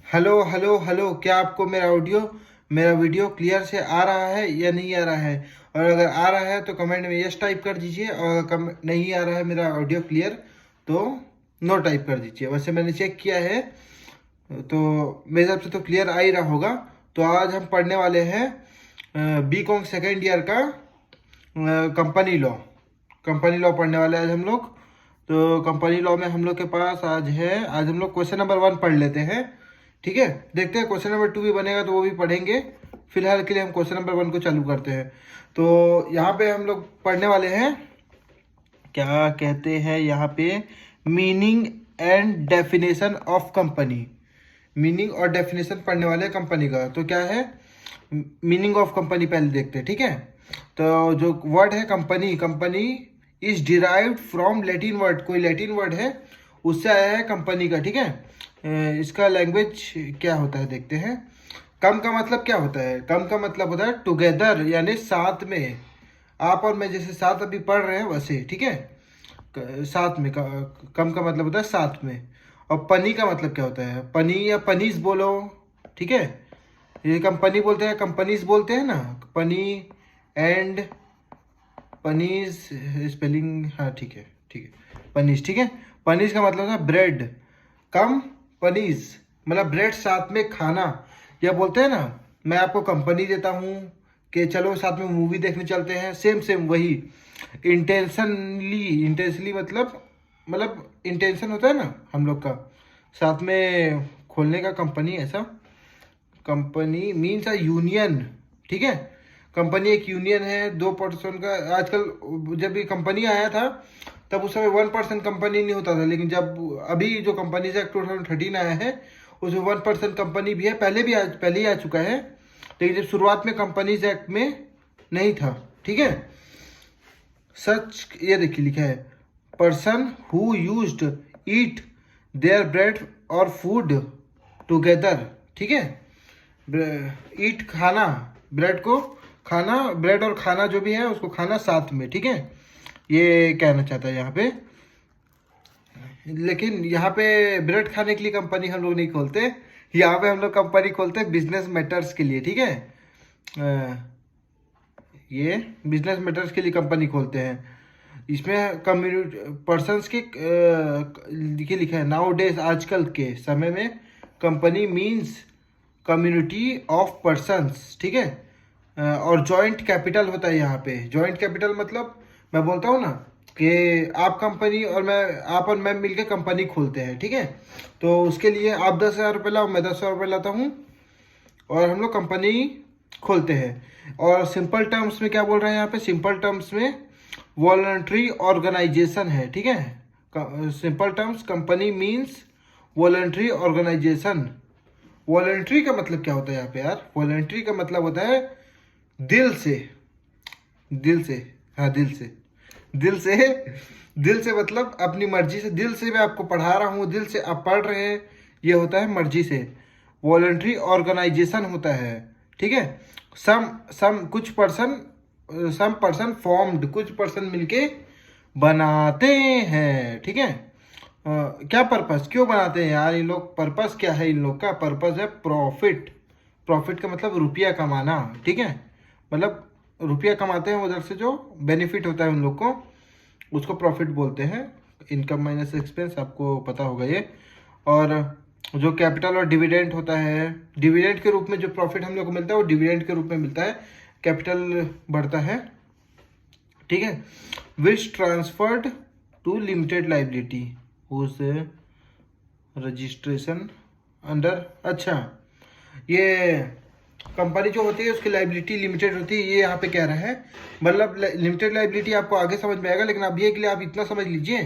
Hello hello hello, क्या आपको मेरा वीडियो क्लियर से आ रहा है या नहीं आ रहा है? और अगर आ रहा है तो कमेंट में यस टाइप कर दीजिए, और अगर नहीं आ रहा है मेरा ऑडियो क्लियर तो नो टाइप कर दीजिए। वैसे मैंने चेक किया है तो मेरे हिसाब से तो क्लियर आ ही रहा होगा। तो आज हम पढ़ने वाले हैं बी कॉम सेकेंड ईयर का कंपनी लॉ पढ़ने वाले हैं आज हम लोग। तो कंपनी लॉ में हम लोग के पास आज हम लोग क्वेश्चन नंबर 1 पढ़ लेते हैं। ठीक है, देखते हैं क्वेश्चन नंबर 2 भी बनेगा तो वो भी पढ़ेंगे। फिलहाल के लिए हम क्वेश्चन नंबर 1 को चालू करते हैं। तो यहाँ पे हम लोग पढ़ने वाले हैं, क्या कहते हैं यहाँ पे, meaning and definition of company. Meaning और डेफिनेशन पढ़ने वाले हैं कंपनी का। तो क्या है मीनिंग ऑफ कंपनी, पहले देखते हैं। ठीक है, तो जो वर्ड है company, company is derived from Latin word, कोई लैटिन वर्ड है उससे आया है कंपनी का। ठीक है, इसका लैंग्वेज क्या होता है देखते हैं। कम का मतलब क्या होता है? कम का मतलब होता है टुगेदर, यानी साथ में। आप और मैं जैसे साथ अभी पढ़ रहे हैं वैसे। ठीक है, साथ में कम का मतलब होता है साथ में। और पनी का मतलब क्या होता है? पनी या पनीस बोलो। ठीक है, ये कंपनी बोलते हैं, कंपनीज बोलते हैं ना, पनी एंड पनीज स्पेलिंग। हाँ ठीक है, ठीक है, पनीज। ठीक है, पनीज का मतलब होता है ब्रेड। कम पनीज मतलब ब्रेड साथ में खाना। या बोलते हैं ना, मैं आपको कंपनी देता हूँ कि चलो साथ में मूवी देखने चलते हैं, सेम सेम वही। इंटेंशनली मतलब इंटेंशन होता है ना हम लोग का साथ में खोलने का कंपनी, ऐसा। Company means a union. ठीक है, कंपनी एक यूनियन है, 2 पर्सन का। आजकल जब ये कंपनी आया था तब उस समय 1 पर्सन कंपनी नहीं होता था, लेकिन जब अभी जो कंपनी एक्ट 2013 आया है उसमें 1 पर्सन कंपनी भी है। पहले ही आ चुका है, लेकिन जब शुरुआत में कंपनीज एक्ट में नहीं था। ठीक है, सच ये देखिए लिखा है, person who used eat there bread और फूड टुगेदर। ठीक है, ईट खाना, ब्रेड को खाना, ब्रेड और खाना जो भी है उसको खाना साथ में। ठीक है, ये कहना चाहता है यहाँ पे। लेकिन यहाँ पे ब्रेड खाने के लिए कंपनी हम लोग नहीं खोलते, यहाँ पे हम लोग कंपनी खोलते हैं बिजनेस मैटर्स के लिए। ठीक है, ये बिजनेस मैटर्स के लिए कंपनी खोलते हैं। इसमें कम्युनिटी पर्सनस के देखिए लिखा है, नाउ डेज, आजकल के समय में company means community of persons. ठीक है, और जॉइंट कैपिटल होता है यहाँ पे। जॉइंट कैपिटल मतलब मैं बोलता हूँ ना कि आप और मैं मिलके कंपनी खोलते हैं। ठीक है, तो उसके लिए आप 10,000 रुपये लाओ, मैं 10,000 रुपये लाता हूँ और हम लोग कंपनी खोलते हैं। और सिंपल टर्म्स में क्या बोल रहे हैं यहाँ पे? सिंपल टर्म्स में वॉलंटरी ऑर्गेनाइजेशन है। ठीक है, simple terms company means voluntary organisation. Voluntary का मतलब क्या होता है यहाँ पे यार? वॉलंटरी का मतलब होता है दिल से। दिल से, हाँ दिल से मतलब अपनी मर्जी से। दिल से मैं आपको पढ़ा रहा हूँ, दिल से आप पढ़ रहे हैं, ये होता है मर्जी से। वॉलंटरी ऑर्गेनाइजेशन होता है। ठीक है, सम पर्सन फॉर्म्ड, कुछ पर्सन मिलके बनाते हैं। ठीक है, क्या पर्पस, क्यों बनाते हैं यार ये लोग? पर्पस क्या है इन लोग का? पर्पस है प्रॉफिट। प्रॉफिट का मतलब रुपया कमाना। ठीक है, मतलब रुपया कमाते हैं, उधर से जो बेनिफिट होता है उन लोग को, उसको प्रॉफिट बोलते हैं। इनकम माइनस एक्सपेंस, आपको पता होगा ये। और जो कैपिटल और डिविडेंड होता है, डिविडेंड के रूप में जो प्रॉफिट हम लोग को मिलता है वो डिविडेंड के रूप में मिलता है, कैपिटल बढ़ता है। ठीक है, which transferred to limited liability whose registration under. अच्छा, ये कंपनी जो होती है उसकी लाइबिलिटी लिमिटेड होती है, ये यहाँ पे कह रहा है। मतलब लिमिटेड लाइबिलिटी आपको आगे समझ में आएगा, लेकिन अभी के लिए आप इतना समझ लीजिए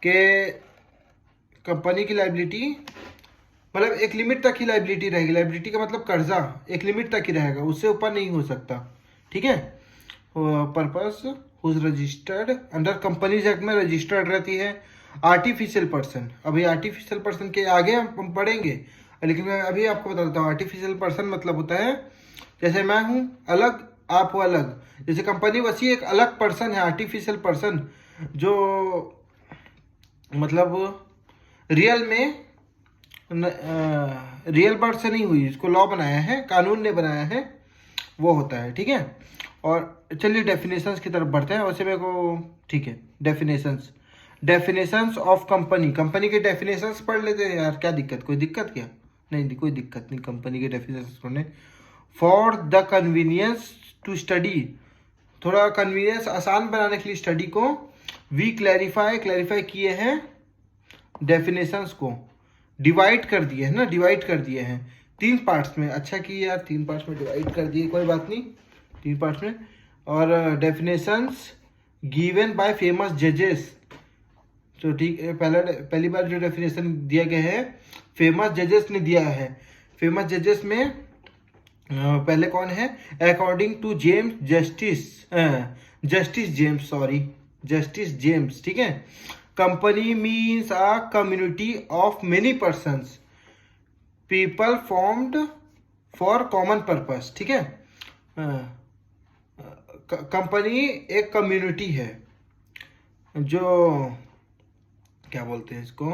कि कंपनी की लाइबिलिटी मतलब एक लिमिट तक ही लाइबिलिटी रहेगी। लाइबिलिटी का मतलब कर्जा एक लिमिट तक ही रहेगा, उससे ऊपर नहीं हो सकता। ठीक है, purpose whose registered under Companies Act में रजिस्टर्ड रहती है। आर्टिफिशियल पर्सन, अभी आर्टिफिशियल पर्सन के आगे हम पढ़ेंगे, लेकिन मैं अभी आपको बता देता हूँ। आर्टिफिशियल पर्सन मतलब होता है जैसे मैं हूँ अलग, आप हो अलग। जैसे कंपनी वैसी एक अलग पर्सन है आर्टिफिशियल पर्सन, जो मतलब रियल में रियल बर्थ से नहीं हुई, इसको लॉ बनाया है, कानून ने बनाया है, वो होता है। ठीक है, और चलिए डेफिनेशंस की तरफ बढ़ते हैं। वैसे मेरे को ठीक है, डेफिनेशंस ऑफ कंपनी, कंपनी के डेफिनेशंस पढ़ लेते हैं यार, क्या दिक्कत, कोई दिक्कत क्या? नहीं, कोई दिक्कत नहीं कंपनी के डेफिनेशंस पढ़ने। For the convenience to study, थोड़ा कन्वीनियंस आसान बनाने के लिए स्टडी को, वी क्लैरिफाई किए हैं डेफिनेशंस को, डिवाइड कर दिए है ना, डिवाइड कर दिए हैं 3 पार्ट्स में। अच्छा किए यार, 3 पार्ट्स में डिवाइड कर दिए, कोई बात नहीं, 3 पार्ट्स में। और डेफिनेशंस गिवन बाय फेमस जजेस, तो ठीक है, पहली बार जो डेफिनेशन दिया गया है फेमस जजेस ने दिया है। फेमस जजेस में पहले कौन है? अकॉर्डिंग टू जस्टिस जेम्स, ठीक है। Company means a community of many persons, people formed for common purpose, ठीक है। कंपनी एक कम्युनिटी है जो क्या बोलते हैं इसको,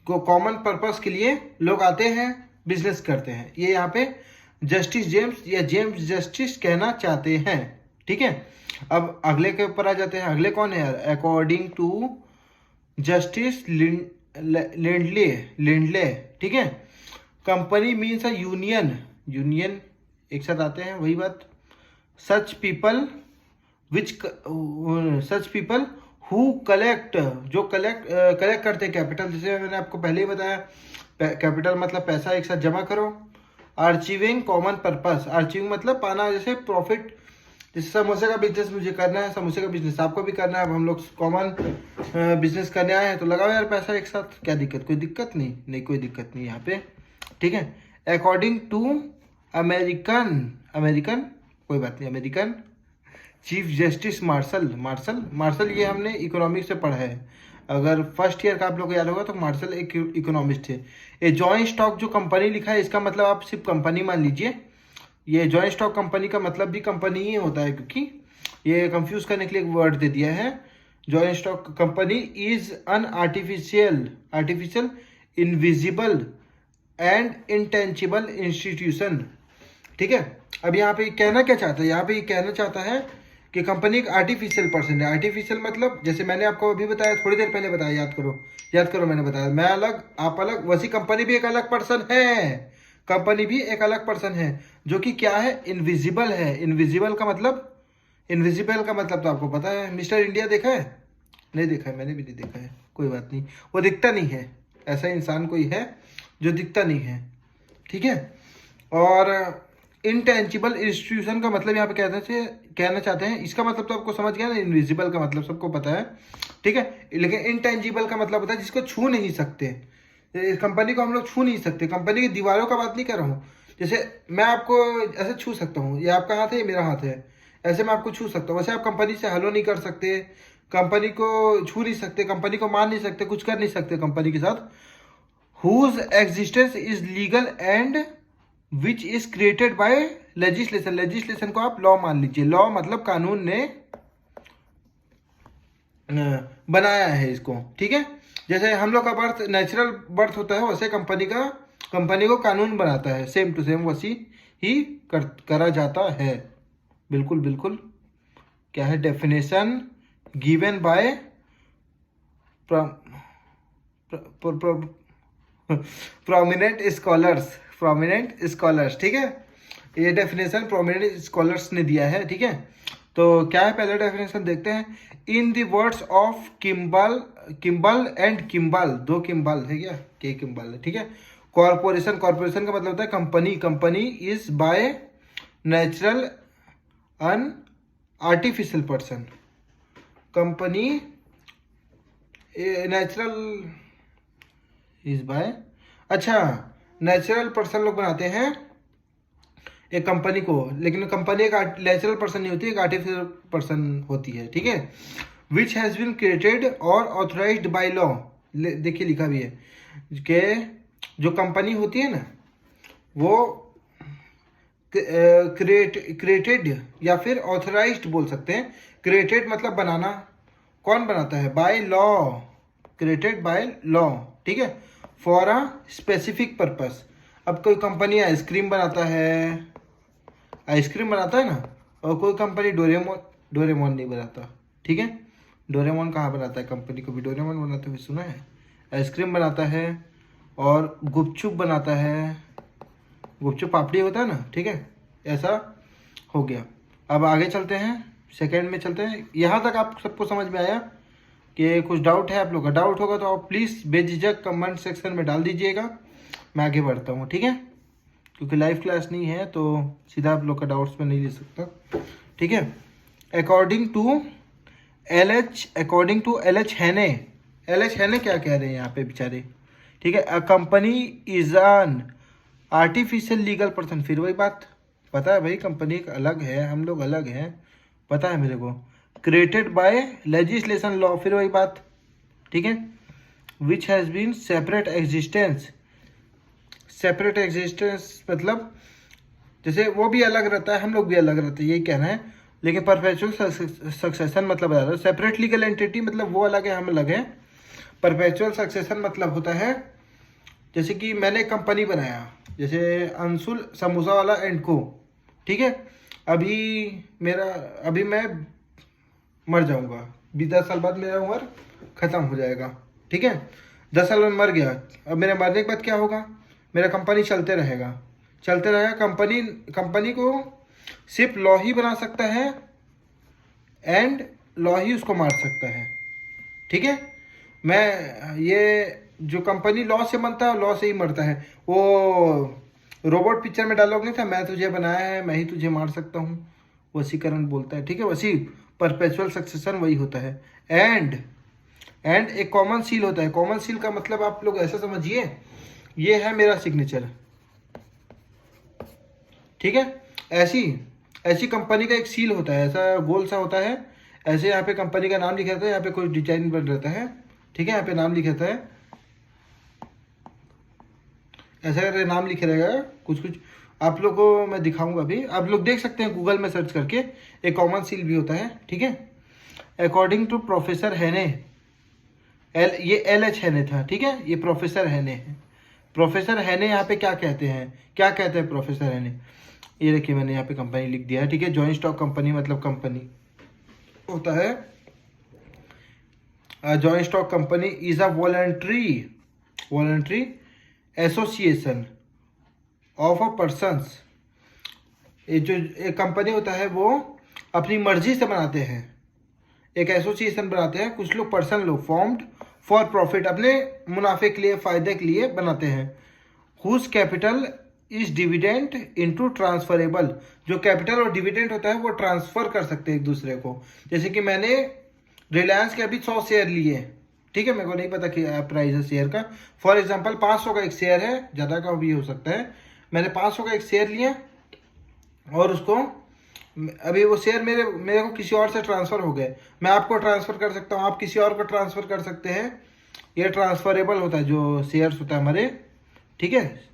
को कॉमन पर्पस के लिए लोग आते हैं, बिजनेस करते हैं। ये यहाँ पे जस्टिस जेम्स या जेम्स जस्टिस कहना चाहते हैं, ठीक है। अब अगले के ऊपर आ जाते हैं। अगले कौन है? अकॉर्डिंग टू जस्टिस लिंडले, ठीक है। कंपनी मीन्स अ यूनियन एक साथ आते हैं, वही बात। सच पीपल हु कलेक्ट, जो कलेक्ट करते हैं कैपिटल, जैसे मैंने आपको पहले ही बताया, कैपिटल मतलब पैसा एक साथ जमा करो। अचीविंग कॉमन पर्पस, अचीविंग मतलब पाना, जैसे प्रॉफिट, जैसे समोसे का बिजनेस मुझे करना है, समोसे का बिजनेस आपको भी करना है, अब हम लोग कॉमन बिजनेस करने आए हैं, तो लगाओ यार पैसा एक साथ, क्या दिक्कत, कोई दिक्कत नहीं, कोई दिक्कत नहीं यहाँ पे, ठीक है। अकॉर्डिंग टू अमेरिकन कोई बात नहीं, अमेरिकन चीफ जस्टिस मार्शल, ये हमने इकोनॉमिक्स से पढ़ा है। अगर फर्स्ट ईयर का आप लोग को याद होगा तो मार्शल एक इकोनॉमिस्ट थे। ये जॉइंट स्टॉक जो कंपनी लिखा है, इसका मतलब आप सिर्फ कंपनी मान लीजिए। ये जॉइंट स्टॉक कंपनी का मतलब भी कंपनी ही होता है, क्योंकि ये कंफ्यूज करने के लिए एक वर्ड दे दिया है। Joint stock company is an artificial invisible and intangible institution, ठीक है। अब यहाँ पे कहना क्या चाहता है? यहाँ पे कहना चाहता है कि कंपनी एक आर्टिफिशियल पर्सन है। आर्टिफिशियल मतलब जैसे मैंने आपको अभी बताया, थोड़ी देर पहले बताया, याद करो मैंने बताया, मैं अलग आप अलग, वैसी कंपनी भी एक अलग पर्सन है, कंपनी भी एक अलग पर्सन है, जो कि क्या है? इनविजिबल है। इनविजिबल का मतलब तो आपको पता है, मिस्टर इंडिया देखा है? नहीं देखा है, मैंने भी नहीं देखा है, कोई बात नहीं, वो दिखता नहीं है, ऐसा इंसान कोई है जो दिखता नहीं है, ठीक है। और इंटेंजिबल इंस्टीट्यूशन का मतलब यहाँ पे कहना चाहते हैं, इसका मतलब तो आपको समझ गया ना, इनविजिबल का मतलब सबको पता है, ठीक है। लेकिन इंटेंजिबल का मतलब होता है जिसको छू नहीं सकते। कंपनी को हम लोग छू नहीं सकते, कंपनी की दीवारों का बात नहीं कर रहा हूँ। जैसे मैं आपको ऐसे छू सकता हूँ, ये आपका हाथ है, ये मेरा हाथ है, ऐसे मैं आपको छू सकता हूँ। वैसे आप कंपनी से हेलो नहीं कर सकते, कंपनी को छू नहीं सकते, कंपनी को मान नहीं सकते, कुछ कर नहीं सकते कंपनी के साथ। Whose existence is legal and which is created by legislation को आप लॉ मान लीजिए। लॉ मतलब कानून ने बनाया है इसको, ठीक है। जैसे हम लोग का बर्थ नेचुरल बर्थ होता है, वैसे कंपनी को कानून बनाता है, सेम टू सेम वैसी ही करा जाता है। बिल्कुल क्या है? Definition given by prominent scholars, ठीक है। ये डेफिनेशन प्रोमिनेंट स्कॉलर्स ने दिया है, ठीक है। तो क्या है पहले डेफिनेशन देखते हैं। In the words of Kimball and Kimball, 2 Kimball है क्या, के किम्बाल है, ठीक है। कॉरपोरेशन का मतलब होता है company is by natural an artificial person, company natural is by, अच्छा, नेचुरल पर्सन लोग बनाते हैं एक कंपनी को, लेकिन कंपनी एक नेचुरल पर्सन नहीं होती, एक आर्टिफिशियल पर्सन होती है, ठीक है। विच हैज़ बीन क्रिएटेड और ऑथराइज्ड बाय लॉ, देखिए लिखा भी है कि जो कंपनी होती है ना, वो क्रिएटेड या फिर ऑथराइज्ड बोल सकते हैं। क्रिएटेड मतलब बनाना, कौन बनाता है? By law, created by law, ठीक है। For a specific purpose. अब कोई कंपनी आइसक्रीम बनाता है ना, और कोई कंपनी डोरेमोन नहीं बनाता, ठीक है। डोरेमोन कहाँ बनाता है कंपनी, को भी डोरेमोन बनाते हुए सुना है? आइसक्रीम बनाता है और गुपचुप बनाता है, गुपचुप पापड़ी होता है ना, ठीक है। ऐसा हो गया। अब आगे चलते हैं, सेकंड में चलते हैं। यहाँ तक आप सबको समझ में आया कि कुछ डाउट है? आप लोग का डाउट होगा तो आप प्लीज़ बेझिझक कमेंट सेक्शन में डाल दीजिएगा, मैं आगे बढ़ता हूँ, ठीक है। क्योंकि लाइव क्लास नहीं है तो सीधा आप लोग का डाउट्स में नहीं ले सकता, ठीक है। अकॉर्डिंग टू एल एच हैने, क्या कह रहे हैं यहाँ पे बेचारे, ठीक है। A company is an artificial legal person, फिर वही बात, पता है भाई कंपनी एक अलग है, हम लोग अलग हैं, पता है मेरे को। क्रिएटेड बाय लेजिस्लेशन लॉ, फिर वही बात, ठीक है। Which has been separate existence मतलब जैसे वो भी अलग रहता है, हम लोग भी अलग रहते हैं, यही कहना है। लेकिन परपेचुअल सक्सेशन मतलब बता रहा है। सेपरेट लीगल एंटिटी मतलब वो अलग है, हम अलग हैं। परपेचुअल सक्सेशन मतलब होता है जैसे कि मैंने एक कंपनी बनाया, जैसे अंशुल समोसा वाला एंड को, ठीक है। अभी मैं मर जाऊंगा, 10 साल बाद मेरा उम्र ख़त्म हो जाएगा, ठीक है। 10 साल में मर गया, अब मेरे मरने के बाद क्या होगा? मेरा कंपनी चलते रहेगा। कंपनी को सिर्फ लॉ ही बना सकता है एंड लॉ ही उसको मार सकता है, ठीक है। मैं ये जो कंपनी लॉ से बनता है लॉ से ही मरता है। वो रोबोट पिक्चर में डायलॉग नहीं था, मैं तुझे बनाया है मैं ही तुझे मार सकता हूँ, वसीकरण बोलता है, ठीक है। वसी परपेचुअल सक्सेशन वही होता है। एंड एक कॉमन सील होता है। कॉमन सील का मतलब आप लोग ऐसा समझिए, ये है मेरा सिग्नेचर, ठीक है। ऐसी कंपनी का एक सील होता है, ऐसा गोल सा होता है, ऐसे यहाँ पे कंपनी का नाम लिखा रहता है, यहाँ पे कोई डिजाइन बन रहता है, ठीक है। यहाँ पे नाम लिखा रहता है, ऐसा करके नाम लिखे रहेगा कुछ आप लोग को मैं दिखाऊंगा अभी, आप लोग देख सकते हैं गूगल में सर्च करके। एक कॉमन सील भी होता है, ठीक है। अकॉर्डिंग टू प्रोफेसर हैने, ये एल एच हैने था, ठीक है। ये प्रोफेसर हैने है। प्रोफेसर हैने यहाँ पे क्या कहते हैं प्रोफेसर हैने? ये देखिए मैंने यहाँ पे कंपनी लिख दिया है, ठीक है। जॉइंट स्टॉक कंपनी मतलब कंपनी होता है। Joint stock company is a voluntary association of a persons. ये जो एक कंपनी होता है वो अपनी मर्जी से बनाते हैं, एक एसोसिएशन बनाते हैं कुछ लोग, पर्सन लोग, फॉर्म्ड फॉर प्रॉफिट, अपने मुनाफे के लिए, फायदे के लिए बनाते हैं। Whose capital is dividend into transferable, जो कैपिटल और डिविडेंड होता है वो ट्रांसफर कर सकते हैं एक दूसरे को। जैसे कि मैंने रिलायंस के अभी 100 शेयर लिए, ठीक है। मेरे को नहीं पता कि प्राइस है शेयर का, फॉर एग्जांपल 500 का एक शेयर है, ज़्यादा का भी हो सकता है। मैंने 500 का एक शेयर लिया और उसको अभी वो शेयर मेरे को किसी और से ट्रांसफ़र हो गए, मैं आपको ट्रांसफ़र कर सकता हूँ, आप किसी और को ट्रांसफ़र कर सकते हैं। ये ट्रांसफरेबल होता है जो शेयर्स होता है हमारे, ठीक है।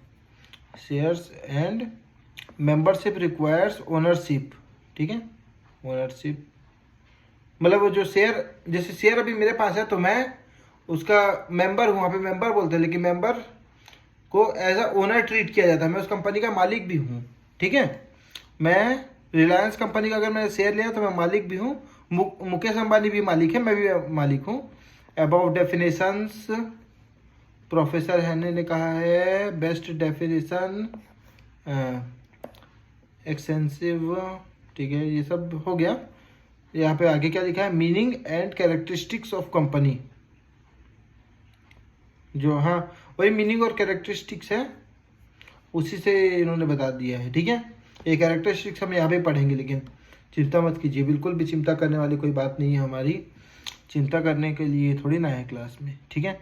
Shares and membership requires ownership, ठीक है। ओनरशिप मतलब वो जो शेयर, जैसे शेयर अभी मेरे पास है तो मैं उसका मेंबर हूँ, वहाँ पे मेंबर बोलते हैं, लेकिन मेंबर को एज अ ओनर ट्रीट किया जाता है। मैं उस कंपनी का मालिक भी हूँ, ठीक है। मैं रिलायंस कंपनी का अगर मैंने शेयर लिया तो मैं मालिक भी हूँ, मुकेश अंबानी भी मालिक है, मैं भी मालिक हूँ। अबाउट डेफिनेशंस प्रोफेसर हैने ने कहा है, बेस्ट डेफिनेशन एक्सटेंसिव, ठीक है। ये सब हो गया। यहाँ पे आगे क्या लिखा है? Meaning and characteristics of company, जो हाँ वही मीनिंग और कैरेक्टरिस्टिक्स है, उसी से इन्होंने बता दिया है, ठीक है। ये कैरेक्टरिस्टिक्स हम यहाँ पे पढ़ेंगे, लेकिन चिंता मत कीजिए, बिल्कुल भी चिंता करने वाली कोई बात नहीं है हमारी, चिंता करने के लिए थोड़ी ना है क्लास में, ठीक है।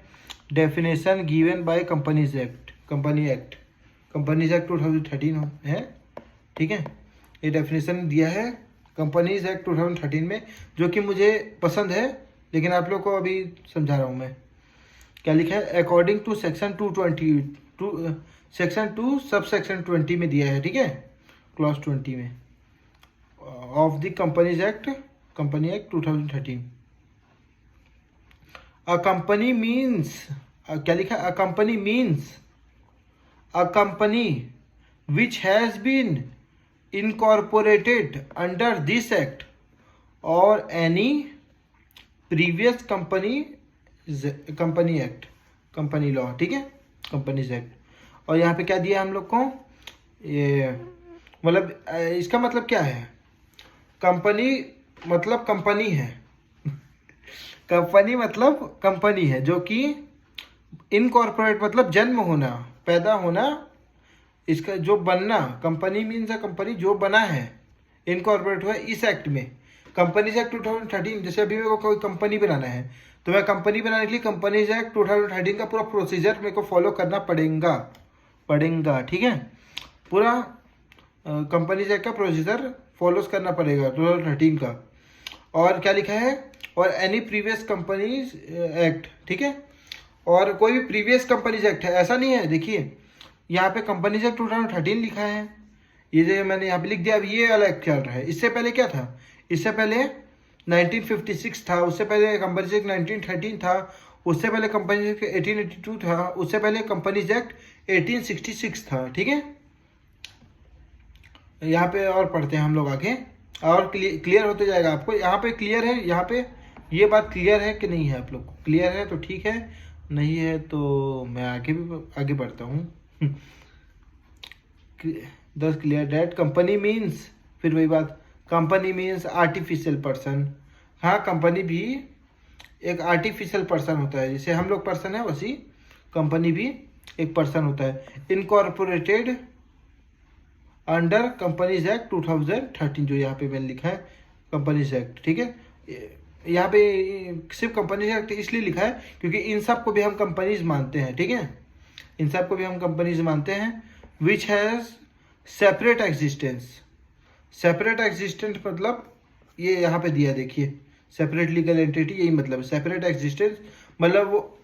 Definition given by companies act 2013 है, ठीक है। ये डेफिनेशन दिया है कंपनीज एक्ट 2013 में, जो कि मुझे पसंद है, लेकिन आप लोग को अभी समझा रहा हूँ मैं। क्या लिखा है? According to section 220 section 2 sub section 20 में दिया है, ठीक है, क्लॉज 20 में of the company act 2013। A company means क्या लिखा, a company means a company which has been incorporated under this act और any previous company act, company law, ठीक है, कंपनीज एक्ट। और यहाँ पे क्या दिया हम लोग को, ये मतलब इसका मतलब क्या है, कंपनी मतलब कंपनी है कंपनी मतलब कंपनी है जो कि इनकॉर्पोरेट मतलब जन्म होना, पैदा होना, इसका जो बनना, कंपनी मीन्स अ कंपनी जो बना है, इनकॉर्पोरेट हुआ इस एक्ट में, कंपनीज एक्ट 2013। जैसे अभी मेरे को कोई कंपनी बनाना है तो मैं कंपनी बनाने के लिए कंपनीज एक्ट 2013 का पूरा प्रोसीजर मेरे को फॉलो करना पड़ेगा, ठीक है, पूरा कंपनीज एक्ट का प्रोसीजर फॉलो करना पड़ेगा 2013 का। और क्या लिखा है, और एनी प्रीवियस कंपनीज एक्ट, ठीक है, और कोई भी प्रीवियस कंपनीज एक्ट है ऐसा नहीं है। देखिए यहाँ पे कंपनीज एक्ट 2013 लिखा है, ये जो मैंने यहाँ पे लिख दिया, अब ये वाला एक्ट चल रहा है। इससे पहले क्या था, इससे पहले 1956 था, उससे पहले कंपनीज एक्ट 1913 था, उससे पहले कंपनीज एक्ट 1882 था, उससे पहले कंपनीज एक्ट 1866 था, ठीक है। यहाँ पे और पढ़ते हैं हम लोग आगे, और क्लियर होते जाएगा आपको। यहाँ पे क्लियर है, यहाँ पे ये बात क्लियर है कि नहीं है, आप लोग को क्लियर है तो ठीक है, नहीं है तो मैं आगे बढ़ता हूँ। दस क्लियर डैट कंपनी मीन्स, फिर वही बात, कंपनी मीन्स आर्टिफिशियल पर्सन। हाँ, कंपनी भी एक आर्टिफिशियल पर्सन होता है, जैसे हम लोग पर्सन है वैसी कंपनी भी एक पर्सन होता है। इनकॉर्पोरेटेड अंडर कंपनीज एक्ट 2013, जो यहाँ पे मैंने लिखा है कंपनीज एक्ट, ठीक है। यहाँ पे सिर्फ कंपनीज एक्ट इसलिए लिखा है क्योंकि इन सब को भी हम कंपनीज मानते हैं, ठीक है, इन सब को भी हम कंपनीज मानते हैं। Which has separate existence, separate existence मतलब ये यहाँ पे दिया, देखिए, सेपरेट लीगल एंटिटी, यही मतलब सेपरेट एग्जिस्टेंस, मतलब वो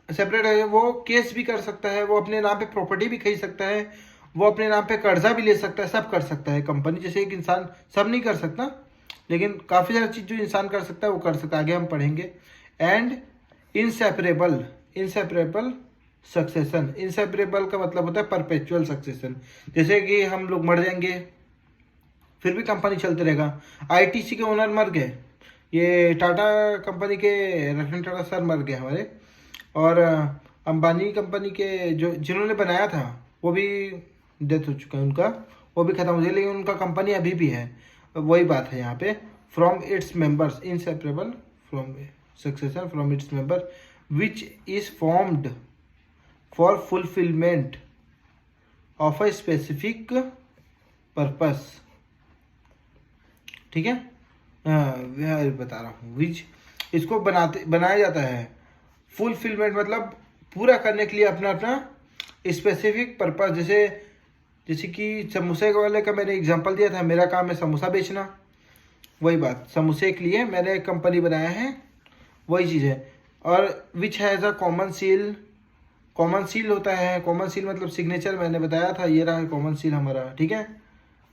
सेपरेट है, वो केस भी कर सकता है, वो अपने नाम पे प्रॉपर्टी भी खरीद सकता है, वो अपने नाम पे कर्जा भी ले सकता है, सब कर सकता है कंपनी। जैसे एक इंसान सब नहीं कर सकता, लेकिन काफ़ी सारी चीज़ जो इंसान कर सकता है वो कर सकता है, आगे हम पढ़ेंगे। एंड इंसेपरेबल सक्सेशन, इंसेपरेबल का मतलब होता है परपेचुअल सक्सेशन, जैसे कि हम लोग मर जाएंगे फिर भी कंपनी चलते रहेगा। आईटीसी के ओनर मर गए, ये टाटा कंपनी के रतन टाटा सर मर गए हमारे, और अंबानी कंपनी के जो जिन्होंने बनाया था वो भी डेथ हो चुका है उनका, वो भी खत्म हो गया, लेकिन उनका कंपनी अभी भी है। वही बात है यहाँ पे, from its members, inseparable from succession from its member which is formed for fulfilment of a specific purpose, ठीक है। बता रहा हूँ, विच इसको बनाया जाता है, फुलफिलमेंट मतलब पूरा करने के लिए अपना अपना स्पेसिफिक पर्पस। जैसे कि समोसे वाले का मैंने एग्जांपल दिया था, मेरा काम है समोसा बेचना, वही बात, समोसे के लिए मैंने एक कंपनी बनाया है, वही चीज़ है। और which has a common seal, common seal होता है, कॉमन सील मतलब सिग्नेचर, मैंने बताया था, ये रहा है कॉमन सील हमारा, ठीक है,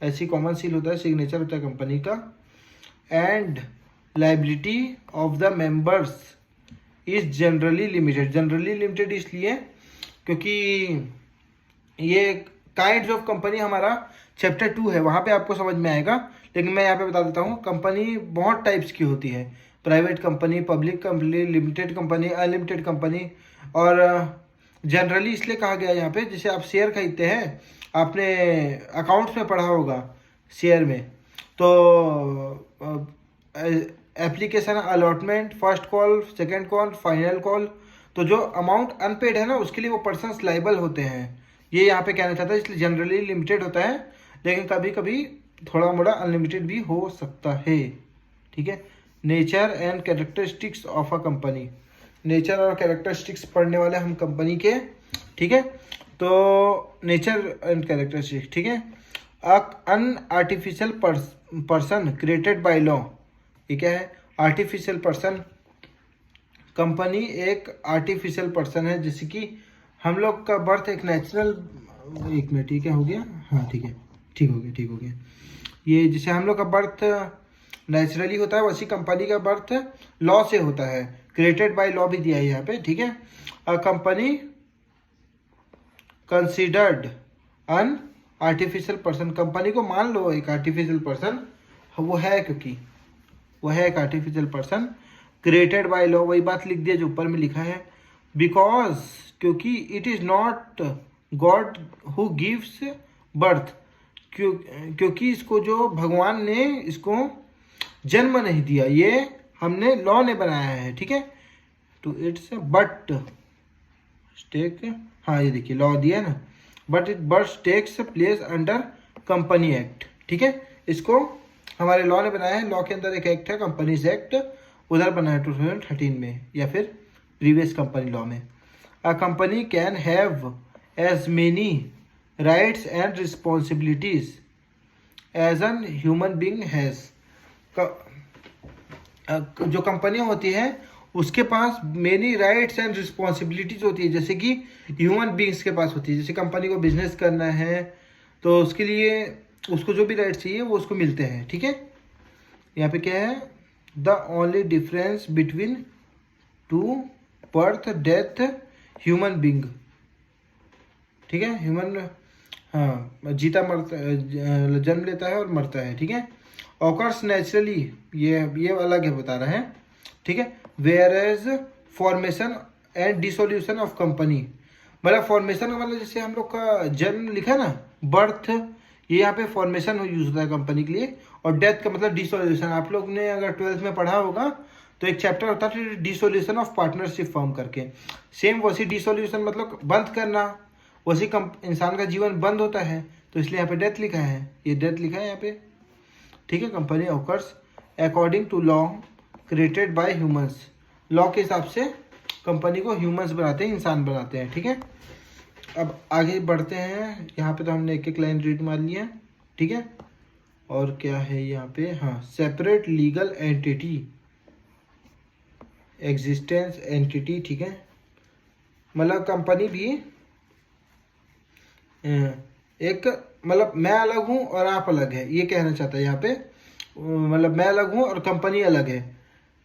ऐसी कॉमन सील होता है, सिग्नेचर होता है कंपनी का। And liability of the members is generally limited इसलिए क्योंकि ये काइंड्स ऑफ कंपनी हमारा चैप्टर 2 है, वहाँ पे आपको समझ में आएगा, लेकिन मैं यहाँ पे बता देता हूँ। कंपनी बहुत टाइप्स की होती है, private company, public company, limited company, unlimited company. और जनरली इसलिए कहा गया है यहाँ पे, जैसे आप शेयर खरीदते हैं, आपने अकाउंट्स में पढ़ा होगा शेयर में, तो application allotment, first call, second call, final call, तो जो अमाउंट अनपेड है ना उसके लिए वो पर्सन्स लाइबल होते हैं, ये यहाँ पे कहना चाहता है। इसलिए जनरली लिमिटेड होता है, लेकिन कभी कभी थोड़ा मोड़ा अनलिमिटेड भी हो सकता है, ठीक है। Nature and characteristics of a company, nature और कैरेक्टरिस्टिक्स पढ़ने वाले हम कंपनी के, ठीक है। तो नेचर एंड कैरेक्टरिस्टिक्स, ठीक है। An artificial person created by law, ये क्या है, आर्टिफिशियल पर्सन। कंपनी एक आर्टिफिशियल पर्सन है, जैसे कि हम लोग का बर्थ एक नेचुरल, एक मिनट, ठीक है, हो गया, हाँ ठीक है, ठीक हो गया। ये जैसे हम लोग का बर्थ नेचुरली होता है, वैसी कंपनी का बर्थ लॉ से होता है। क्रिएटेड बाय लॉ भी दिया है यहाँ पे, ठीक है। A company considered an artificial person, company को मान लो एक आर्टिफिशियल पर्सन वो है, क्योंकि वो है एक artificial person. Created by law, वही बात लिख दिया जो ऊपर में लिखा है। बिकॉज, क्योंकि it is not God who gives birth, क्योंकि इसको जो भगवान ने इसको जन्म नहीं दिया, ये हमने लॉ ने बनाया है, ठीक है। तो इट्स बट टेक, हाँ ये देखिए लॉ दिया है ना, but it birth takes place under company act, ठीक है। इसको हमारे लॉ ने बनाया है, लॉ के अंदर एक एक्ट है कंपनीज एक्ट, उधर बना है 2013 में या फिर प्रीवियस कंपनी लॉ में। A company can have as many rights and responsibilities as an human being has, जो कंपनियां होती हैं उसके पास मेनी राइट्स एंड रिस्पॉन्सिबिलिटीज होती है, जैसे कि ह्यूमन बींग्स के पास होती है। जैसे कंपनी को बिजनेस करना है तो उसके लिए उसको जो भी राइट्स चाहिए वो उसको मिलते हैं, ठीक है। यहाँ पे क्या है, the only difference between two birth death human being, ठीक है। ह्यूमन, हाँ जीता मरता, जन्म लेता है और मरता है, ठीक है। ऑकर्स नेचुरली, ये अलग है बता रहे हैं, ठीक है। Where as formation and dissolution of company, मतलब फॉर्मेशन का मतलब जैसे हम लोग का जन्म लिखा ना, बर्थ, ये यहाँ पे फॉर्मेशन यूज होता है कंपनी के लिए, और डेथ का मतलब डिसोल्यूशन। आप लोग ने अगर 12th में पढ़ा होगा तो एक चैप्टर होता है डिसोल्यूशन ऑफ पार्टनरशिप फॉर्म करके, सेम वैसी डिसोल्यूशन मतलब बंद करना, वैसी इंसान का जीवन बंद होता है, तो इसलिए यहाँ पे डेथ लिखा है, ये डेथ लिखा है यहाँ पे, ठीक है। Company occurs according to law created by humans, law के हिसाब से कंपनी को ह्यूमंस बनाते हैं, इंसान बनाते हैं, ठीक है। अब आगे बढ़ते हैं, यहाँ पे तो हमने एक एक लाइन रीड मार लिया, ठीक है। और क्या है यहाँ पे, हाँ separate legal entity existence entity, ठीक है। मतलब कंपनी भी एक, मतलब मैं अलग हूँ और आप अलग है, ये कहना चाहता है यहाँ पे, मतलब मैं अलग हूँ और कंपनी अलग है।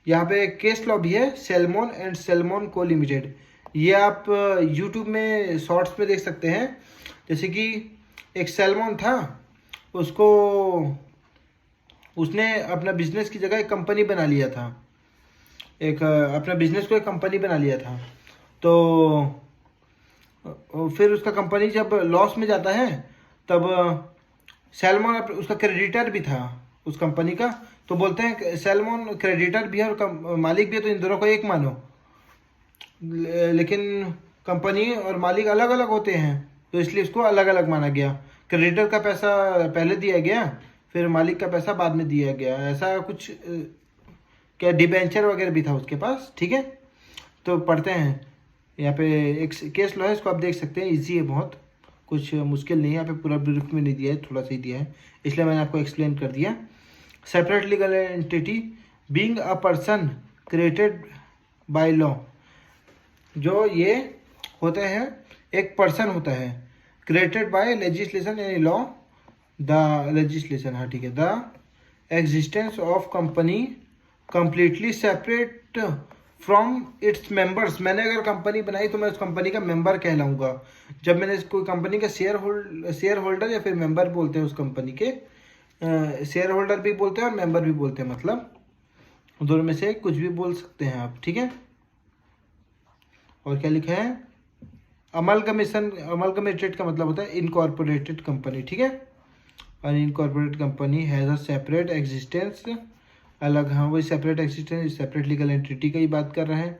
यहाँ पे केस लॉ भी है, सेल्मोन एंड सेल्मोन को लिमिटेड, ये आप यूट्यूब में शॉर्ट्स में देख सकते हैं। जैसे कि एक सेल्मोन था, उसको उसने अपना बिजनेस की जगह एक कंपनी बना लिया था, एक अपना बिजनेस को एक कंपनी बना लिया था। तो फिर उसका कंपनी जब लॉस में जाता है तब सैलमन उसका क्रेडिटर भी था उस कंपनी का, तो बोलते हैं सैलमन क्रेडिटर भी है और मालिक भी है, तो इन दोनों को एक मानो। लेकिन कंपनी और मालिक अलग अलग होते हैं, तो इसलिए उसको अलग अलग माना गया। क्रेडिटर का पैसा पहले दिया गया, फिर मालिक का पैसा बाद में दिया गया, ऐसा कुछ क्या डिबेंचर वगैरह भी था उसके पास, ठीक है। तो पढ़ते हैं यहाँ पे एक केस लॉ है, इसको आप देख सकते हैं, इजी है बहुत, कुछ मुश्किल नहीं है। यहाँ पे पूरा ब्रीफ में नहीं दिया है, थोड़ा सा ही दिया है, इसलिए मैंने आपको एक्सप्लेन कर दिया। Separate legal entity being a person created by law, जो ये होते हैं एक पर्सन होता है, created by legislation any law, the legislation, हाँ ठीक है, the existence of company completely separate from its members. मैंने अगर कंपनी बनाई तो मैं उस कंपनी का मेंबर कहलाऊंगा। जब मैंने कोई कंपनी का शेयर होल्डर या फिर मेंबर बोलते हैं उस कंपनी के, शेयर होल्डर भी बोलते हैं और मेंबर भी बोलते हैं, मतलब दोनों में से कुछ भी बोल सकते हैं आप, ठीक है। और क्या लिखा है, अमलगमेटेड का मतलब होता है इनकॉर्पोरेटेड कंपनी, ठीक है। Unincorporated company has a separate existence, अलग, हाँ वही separate existence, separate legal entity का ही बात कर रहे हैं।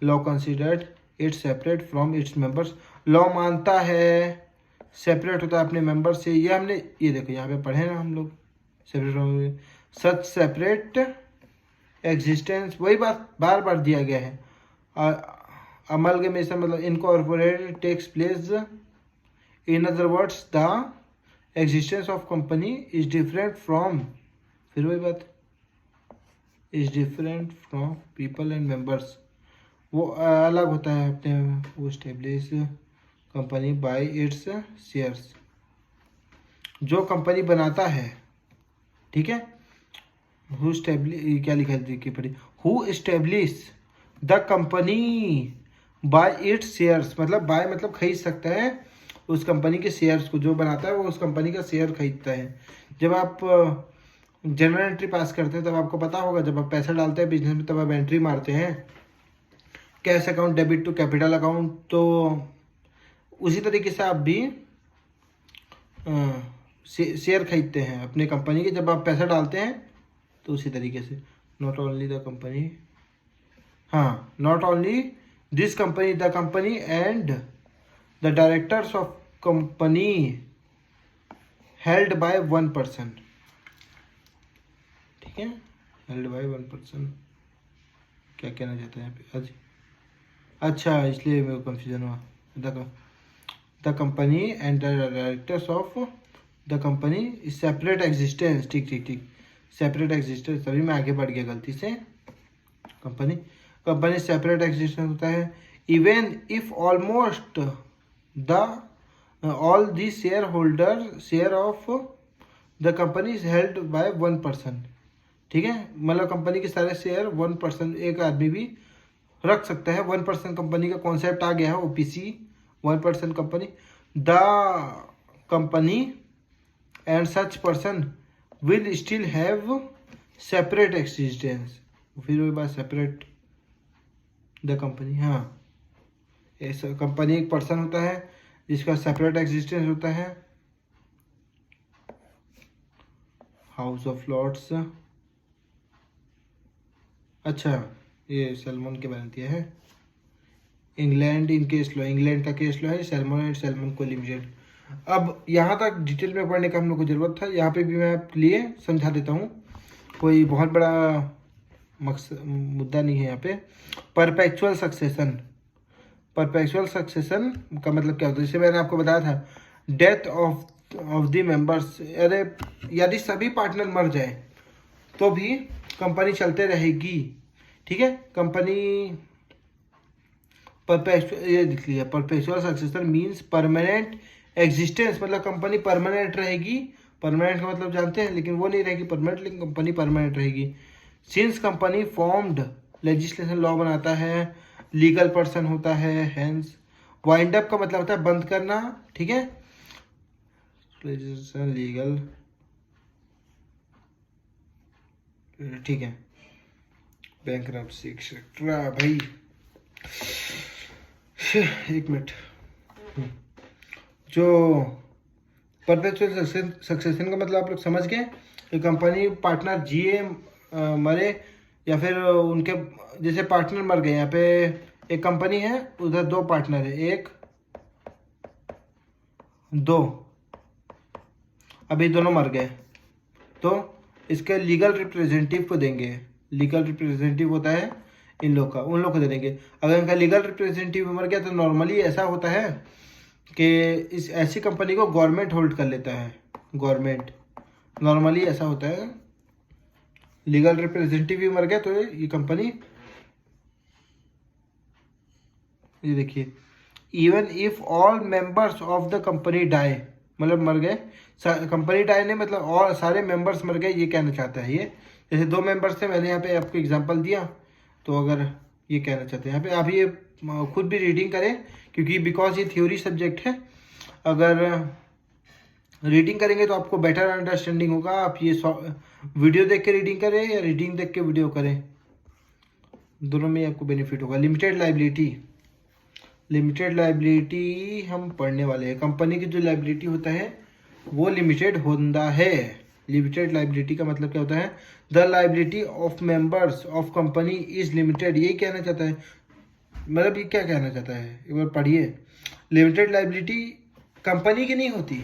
Law considered it separate from its members, law मानता है सेपरेट होता है अपने मेंबर से, ये हमने ये देखो यहाँ पे पढ़े ना हम लोग, separate from such separate existence, वही बात बार बार दिया गया है। अमलगमेशन मतलब incorporated takes place, in other words the existence of company is different from, फिर वही बात, is different from people and members, वो अलग होता है अपने, वो establish company by its shares, जो कंपनी बनाता है, ठीक है। हु स्टेब्लिश, क्या लिखा है देखिए पढ़िए, who establish the company by its shares, मतलब बाय मतलब खरीद सकता है उस कंपनी के शेयर्स को, जो बनाता है वो उस कंपनी का शेयर खरीदता है। जब आप जनरल एंट्री पास करते हैं तब आपको पता होगा, जब आप पैसा डालते हैं बिजनेस में तब आप एंट्री मारते हैं cash account debit to capital account, तो उसी तरीके से आप भी शेयर खरीदते हैं अपने कंपनी के, जब आप पैसा डालते हैं तो उसी तरीके से। नॉट ओनली द कंपनी, हाँ, not only this company, the company and the directors of company held by 1%, ठीक है, हेल्ड बाय 1%, क्या कहना चाहते हैं यहाँ पे? अच्छा, इसलिए मेरे को कंफ्यूजन हुआ। The company and the directors of the company separate existence, ठीक ठीक ठीक, सेपरेट एग्जिस्टेंस, तभी मैं आगे बढ़ गया गलती से। कंपनी सेपरेट एग्जिस्टेंस होता है even if almost the all the share holder share of the company is held by 1%, ठीक है, मतलब कंपनी के सारे शेयर 1%, एक आदमी भी रख सकता है। 1% कंपनी का कॉन्सेप्ट आ गया है, OPC 1% company. The company and such person will still have separate existence, फिर वही बात, सेपरेट द कंपनी, हाँ, ऐसा कंपनी एक पर्सन होता है जिसका सेपरेट एग्जिस्टेंस होता है। हाउस ऑफ लॉर्ड्स, अच्छा, ये सैलमन के बारे में दिया है। England in case law, England का केस लॉ है सैलमन एंड सैलमन को लिमिटेड। अब यहाँ तक डिटेल में पढ़ने का हम लोग को ज़रूरत था, यहाँ पे भी मैं आपके लिए समझा देता हूँ, कोई बहुत बड़ा मकसद मुद्दा नहीं है यहाँ पे। परपेचुअल सक्सेशन, परपेचुअल सक्सेशन का मतलब क्या होता है? जैसे मैंने आपको बताया था, डेथ ऑफ द मेंबर्स, अरे यदि सभी पार्टनर मर जाए तो भी कंपनी चलते रहेगी, ठीक है। कंपनी परपेचुअल, ये लिख लिया, perpetual succession means permanent existence, मतलब कंपनी परमानेंट रहेगी। परमानेंट का मतलब जानते हैं, लेकिन वो नहीं रहेगी परमानेंट, लेकिन कंपनी परमानेंट रहेगी। Since company formed, legislation law बनाता है, लीगल पर्सन होता है, हैंस। वाइंड अप का मतलब होता है बंद करना, ठीक है, लेजिस्लेशन लीगल, ठीक है, बैंकरप्सी एक्सेट्रा। भाई एक मिनट, जो परपेचुअल सक्सेशन का मतलब आप लोग समझ गए कि कंपनी पार्टनर जिए मरे, या फिर उनके जैसे पार्टनर मर गए, यहाँ पे एक कंपनी है, उधर दो पार्टनर है, एक दो, अभी दोनों मर गए, तो इसके लीगल रिप्रेजेंटेटिव को देंगे। लीगल रिप्रेजेंटेटिव होता है इन लोग का, उन लोग को दे देंगे। अगर इनका लीगल रिप्रेजेंटेटिव मर गया तो नॉर्मली ऐसा होता है कि इस ऐसी कंपनी को गवर्नमेंट होल्ड कर लेता है, गवर्नमेंट, नॉर्मली ऐसा होता है। लीगल रिप्रेजेंटेटिव भी मर गया तो ये कंपनी, ये देखिए, even if all members of the company die, मतलब मर गए, कंपनी डाई ने मतलब और सारे मेंबर्स मर गए, ये कहना चाहता है ये। जैसे दो मेंबर्स थे, मैंने यहाँ पे आपको एग्जांपल दिया, तो अगर ये कहना चाहते हैं यहाँ पे, आप ये खुद भी रीडिंग करें, क्योंकि बिकॉज ये थ्योरी सब्जेक्ट है। अगर रीडिंग करेंगे तो आपको बेटर अंडरस्टैंडिंग होगा। आप ये वीडियो देख के रीडिंग करें या रीडिंग देख के वीडियो करें, दोनों में आपको बेनिफिट होगा। लिमिटेड लाइबिलिटी, लिमिटेड लाइबिलिटी हम पढ़ने वाले हैं। कंपनी की जो लाइबिलिटी होता है वो लिमिटेड होता है। लिमिटेड लाइबिलिटी का मतलब क्या होता है? The liability of members of company is limited, यही कहना चाहता है। मतलब ये क्या कहना चाहता है, एक बार पढ़िए। लिमिटेड लाइबिलिटी कंपनी की नहीं होती,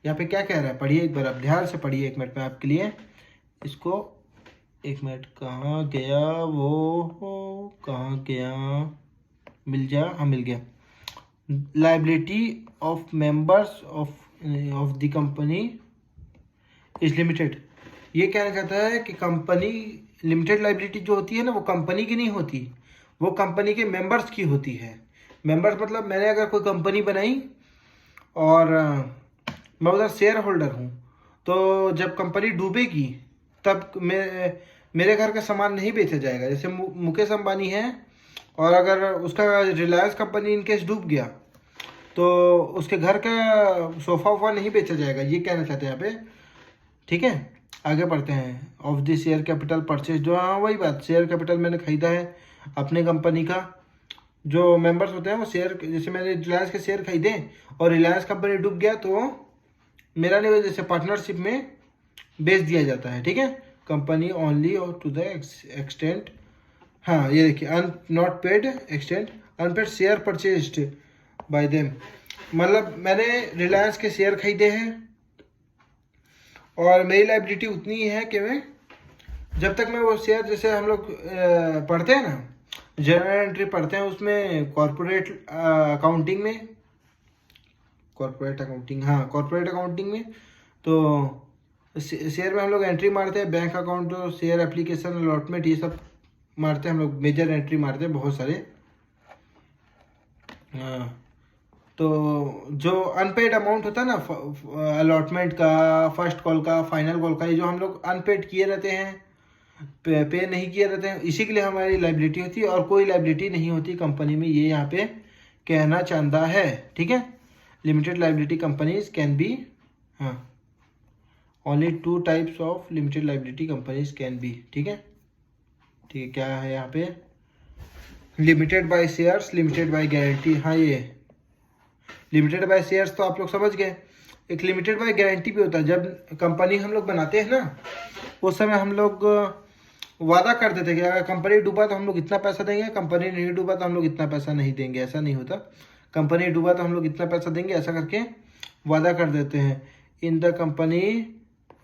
यहाँ पे क्या कह रहा है, पढ़िए एक बार, आप ध्यान से पढ़िए। एक मिनट में आपके लिए इसको, एक मिनट, कहाँ गया वो, कहाँ गया, मिल जा, हाँ मिल गया। Liability of members of the company is limited, ये कहना चाहता है कि कंपनी, लिमिटेड लाइबिलिटी जो होती है ना, वो कंपनी की नहीं होती, वो कंपनी के मेंबर्स की होती है। मेंबर्स मतलब मैंने अगर कोई कंपनी बनाई और मैं उधर शेयर होल्डर हूँ, तो जब कंपनी डूबेगी तब मेरे घर का सामान नहीं बेचा जाएगा। जैसे मुकेश अंबानी है और अगर उसका रिलायंस कंपनी इनकेस डूब गया तो उसके घर का सोफा वोफा नहीं बेचा जाएगा, ये कहना चाहते हैं यहाँ पे। ठीक है, आगे बढ़ते हैं। Of the share capital purchase, जो हाँ वही बात, शेयर कैपिटल मैंने खरीदा है अपने कंपनी का। जो मेंबर्स होते हैं वो शेयर, जैसे मैंने रिलायंस के शेयर खरीदे और रिलायंस कंपनी डूब गया तो मेरा नहीं, जैसे पार्टनरशिप में बेच दिया जाता है। ठीक है, कंपनी ओनली और टू द एक्सटेंट, हाँ ये देखिए, not paid extent unpaid share purchased by them, मतलब मैंने रिलायंस के शेयर खरीदे हैं और मेरी लाइबिलिटी उतनी ही है कि मैं जब तक मैं वो शेयर, जैसे हम लोग पढ़ते हैं ना जर्नल एंट्री पढ़ते हैं उसमें, कॉर्पोरेट अकाउंटिंग में, कॉर्पोरेट अकाउंटिंग में तो शेयर में हम लोग एंट्री मारते हैं, bank account, share application, allotment, ये सब मारते हैं हम लोग, मेजर एंट्री मारते हैं बहुत सारे। तो जो अनपेड अमाउंट होता है ना अलॉटमेंट का, फर्स्ट कॉल का, फाइनल कॉल का, ये जो हम लोग अनपेड किए रहते हैं, पे नहीं किए रहते हैं, इसी के लिए हमारी लाइबिलिटी होती है, और कोई लाइबिलिटी नहीं होती कंपनी में, ये यहाँ पे कहना चाहता है। ठीक है, limited liability companies can be, हाँ only 2 types of limited liability companies can be. ठीक है, ठीक है, क्या है यहाँ पे, limited by shares, limited by guarantee. हाँ ये लिमिटेड बाय शेयर्स तो आप लोग समझ गए, एक लिमिटेड बाय गारंटी भी होता है। जब कंपनी हम लोग बनाते हैं ना, उस समय हम लोग वादा कर देते हैं कि अगर कंपनी डूबा तो हम लोग इतना पैसा देंगे, कंपनी नहीं डूबा तो हम लोग इतना पैसा नहीं देंगे। ऐसा नहीं होता, कंपनी डूबा तो हम लोग इतना पैसा देंगे, ऐसा करके वादा कर देते हैं। In the company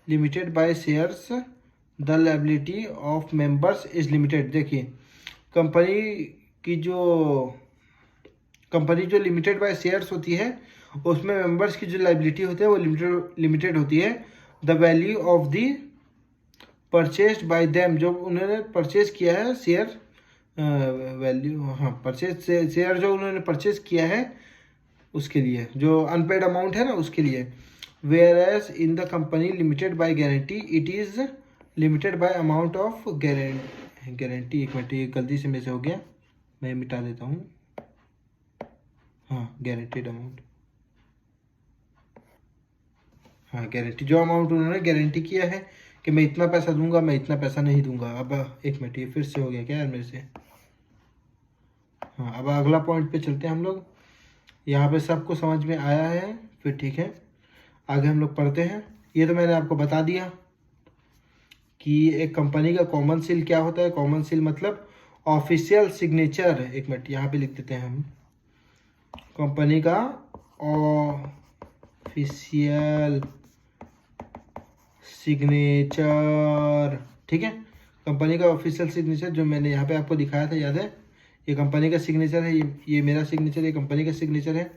limited by shares the liability of members is limited. देखिए, कंपनी जो लिमिटेड बाय शेयर्स होती है उसमें मेंबर्स की जो लायबिलिटी होती है वो लिमिटेड होती है। The value of the purchased bye them, जो उन्होंने परचेज किया है शेयर, वैल्यू, हाँ परचेज शेयर जो उन्होंने परचेज किया है उसके लिए, जो अनपेड अमाउंट है ना उसके लिए। Where as in the company limited by guarantee it is limited by amount of guarantee. एक मिनट, ये गलती से मेरे से हो गया, मैं मिटा देता हूँ। हाँ गारंटीड अमाउंट, हाँ गारंटी, जो अमाउंट उन्होंने गारंटी किया है कि मैं इतना पैसा दूंगा, मैं इतना पैसा नहीं दूंगा। अब एक मिनट, ये फिर से हो गया क्या यार मेरे से। हाँ, अब अगला पॉइंट पे चलते हैं हम लोग। यहाँ पे सबको समझ में आया है, फिर ठीक है, आगे हम लोग पढ़ते हैं। ये तो मैंने आपको बता दिया कि एक कंपनी का कॉमन सील क्या होता है। कॉमन सील मतलब ऑफिशियल सिग्नेचर। एक मिनट, यहाँ पे लिख देते हैं हम, कंपनी का ऑफिशियल सिग्नेचर। ठीक है, कंपनी का ऑफिशियल सिग्नेचर जो मैंने यहाँ पे आपको दिखाया था, याद है, ये कंपनी का सिग्नेचर है, ये मेरा सिग्नेचर, ये कंपनी का सिग्नेचर है,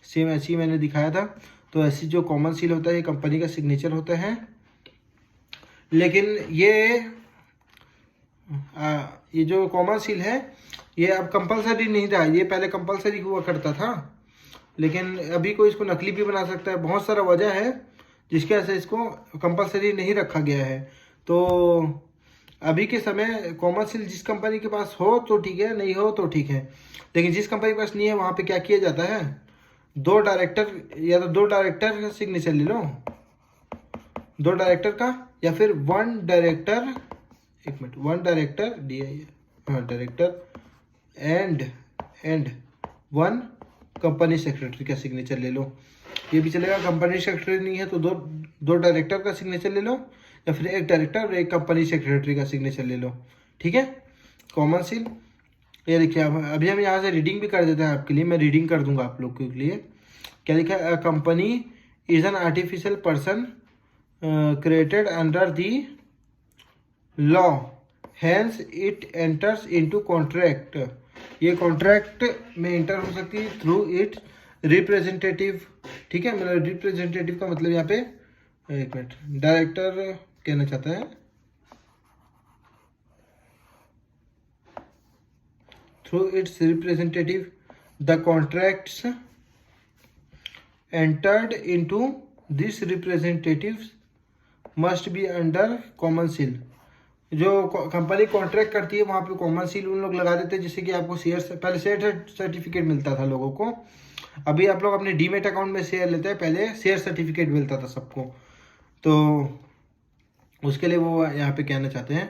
सेम ऐसी मैंने दिखाया था। तो ऐसी जो कॉमन सील होता है ये कंपनी का सिग्नेचर होता है। लेकिन ये जो कॉमन सील है ये अब कंपलसरी नहीं रहा, ये पहले कंपलसरी हुआ करता था, लेकिन अभी कोई इसको नकली भी बना सकता है। बहुत सारा वजह है जिसके वजह से इसको कंपलसरी नहीं रखा गया है। तो अभी के समय कॉमन सील जिस कंपनी के पास हो तो ठीक है, नहीं हो तो ठीक है, लेकिन जिस कंपनी के पास नहीं है वहाँ पे क्या किया जाता है, 2 डायरेक्टर या तो 2 डायरेक्टर का सिग्नेचर ले लो, 2 डायरेक्टर का, या फिर 1 डायरेक्टर, एक minute, 1 director director and 1 company secretary का सिग्नेचर ले लो, ये भी चलेगा। कंपनी सेक्रेटरी नहीं है तो दो डायरेक्टर का सिग्नेचर ले लो, या फिर 1 डायरेक्टर और 1 कंपनी सेक्रेटरी का सिग्नेचर ले लो। ठीक है, कॉमन सील। ये देखिए, अभी हम यहाँ से रीडिंग भी कर देते हैं आपके लिए, मैं रीडिंग कर दूंगा आप लोग के लिए। क्या लिखा है, company is an artificial person created under the law, hence it enters into contract. ये कॉन्ट्रैक्ट में इंटर हो सकती है थ्रू इट रिप्रेजेंटेटिव। ठीक है, मतलब रिप्रेजेंटेटिव का मतलब यहाँ पे, एक मिनट, डायरेक्टर कहना चाहता है, through it's representative the contracts entered into this representatives must be under common seal. जो कंपनी कॉन्ट्रैक्ट करती है वहाँ पे कॉमन सील उन लोग लगा देते हैं, जिससे कि आपको शेयर, पहले शेयर सर्टिफिकेट मिलता था लोगों को, अभी आप लोग अपने डीमेट अकाउंट में शेयर लेते हैं, पहले शेयर सर्टिफिकेट मिलता था सबको। तो उसके लिए वो यहाँ पे कहना चाहते हैं।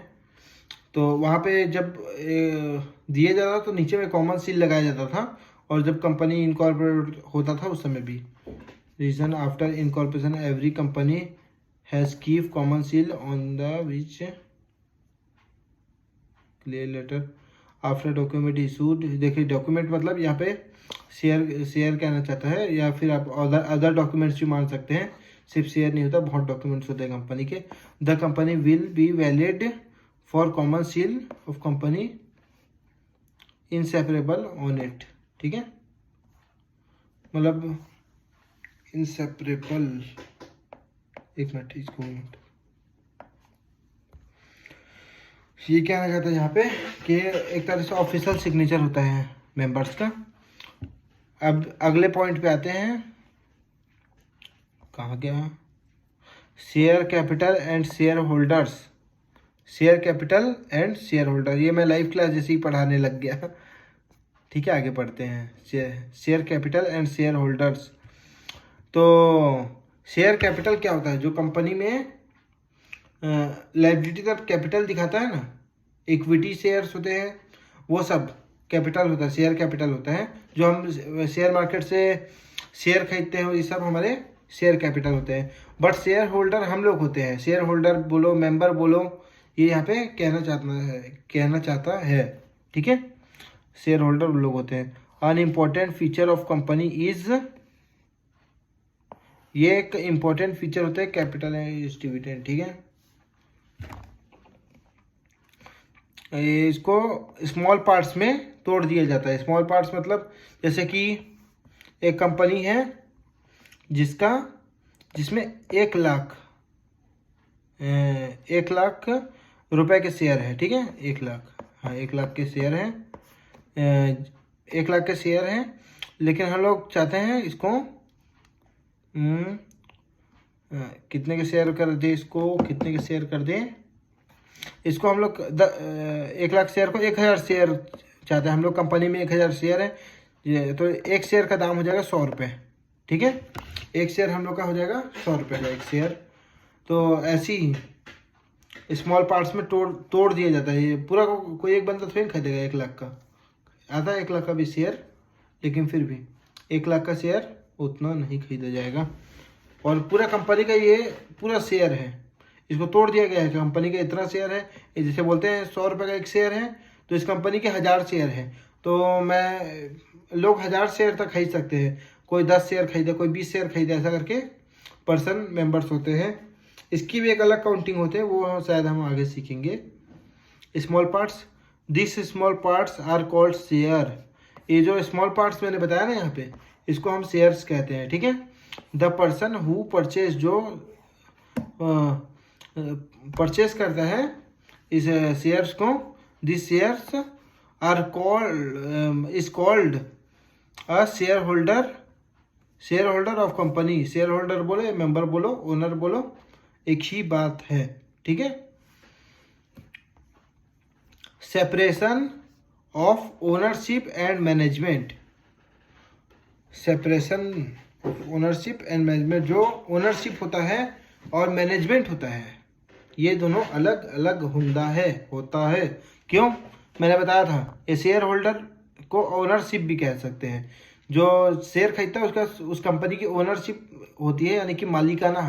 तो वहाँ पे जब दिया जाता तो नीचे में कॉमन सील लगाया जाता था, और जब कंपनी इनकॉर्पोरेट होता था उस समय भी। Reason after incorporation every company has keep common seal on the which clear letter after document issued. देखिए डॉक्यूमेंट मतलब यहाँ पे शेयर कहना चाहता है, या फिर आप अदर डॉक्यूमेंट्स भी मान सकते हैं, सिर्फ शेयर नहीं होता, बहुत डॉक्यूमेंट्स होते हैं कंपनी के। The company will be valid for common seal of company inseparable on it. ठीक है, मतलब इंसेपरेबल, एक मिनट इसको मिनट, ये कहना चाहता है यहाँ पे कि एक तरह से ऑफिशियल सिग्नेचर होता है मेंबर्स का। अब अगले पॉइंट पे आते हैं, कहाँ गया, share capital and share holders. Share capital and share holder, ये मैं लाइव क्लास जैसे ही पढ़ाने लग गया। ठीक है, आगे पढ़ते हैं। Share capital and share holders. तो शेयर कैपिटल क्या होता है, जो कंपनी में लायबिलिटी का कैपिटल दिखाता है ना, इक्विटी शेयर्स होते हैं, वो सब कैपिटल होता है, शेयर कैपिटल होता है। जो हम शेयर मार्केट से शेयर खरीदते हैं ये सब हमारे शेयर कैपिटल होते हैं। बट शेयर होल्डर हम लोग होते हैं, शेयर होल्डर बोलो, मेंबर बोलो, ये यहाँ पे कहना चाहता है। ठीक है, शेयर होल्डर लोग होते हैं। An important feature of company is, ये एक इम्पोर्टेंट फीचर होता है कैपिटल डिविडेंड। ठीक है, इसको स्मॉल पार्ट्स में तोड़ दिया जाता है। स्मॉल पार्ट्स मतलब जैसे कि एक कंपनी है जिसमें 1 लाख रुपए के शेयर है। ठीक है, 1 लाख, हाँ 1 लाख के शेयर हैं, 1 लाख के शेयर हैं, लेकिन हम लोग चाहते हैं इसको कितने के शेयर कर दें, इसको कितने के शेयर कर दें, इसको हम लोग 1 लाख शेयर को 1000 शेयर चाहते हैं हम लोग। कंपनी में 1000 शेयर है, तो एक शेयर का दाम हो जाएगा 100 रुपये। ठीक है, एक शेयर हम लोग का हो जाएगा 100 रुपये का एक शेयर। तो ऐसे ही स्मॉल पार्ट्स में तोड़ दिया जाता है। ये पूरा कोई एक बंदा थोड़ी खरीदेगा 1 लाख का, आता है 1 लाख का भी शेयर, लेकिन फिर भी 1 लाख का शेयर उतना नहीं खरीदा जाएगा। और पूरा कंपनी का ये पूरा शेयर है, इसको तोड़ दिया गया है। कंपनी का इतना शेयर है, जैसे बोलते हैं 100 रुपये का एक शेयर है, तो इस कंपनी के 1000 शेयर है, तो लोग 1000 शेयर तक खरीद सकते हैं। कोई 10 शेयर खरीदे, कोई 20 शेयर खरीदे, ऐसा करके पर्सन मेंबर्स होते हैं। इसकी भी एक अलग काउंटिंग होते हैं, वो शायद हम आगे सीखेंगे। Small parts, this small parts are called share. ये जो स्मॉल पार्ट्स मैंने बताया ना यहाँ पे, इसको हम शेयर्स कहते हैं। ठीक है, द पर्सन हु परचेज, जो परचेज करता है इस शेयर्स को, this shares are called is called a share holder of company. Share holder बोलो या मेंबर बोलो, ओनर बोलो, एक ही बात है। ठीक है, separation of ownership and management. Separation of ownership and management, जो ओनरशिप होता है और मैनेजमेंट होता है, ये दोनों अलग अलग होता है। क्यों, मैंने बताया था, ये शेयर होल्डर को ओनरशिप भी कह सकते हैं। जो शेयर खरीदता है उसका उस कंपनी की ओनरशिप होती है, यानी कि मालिकाना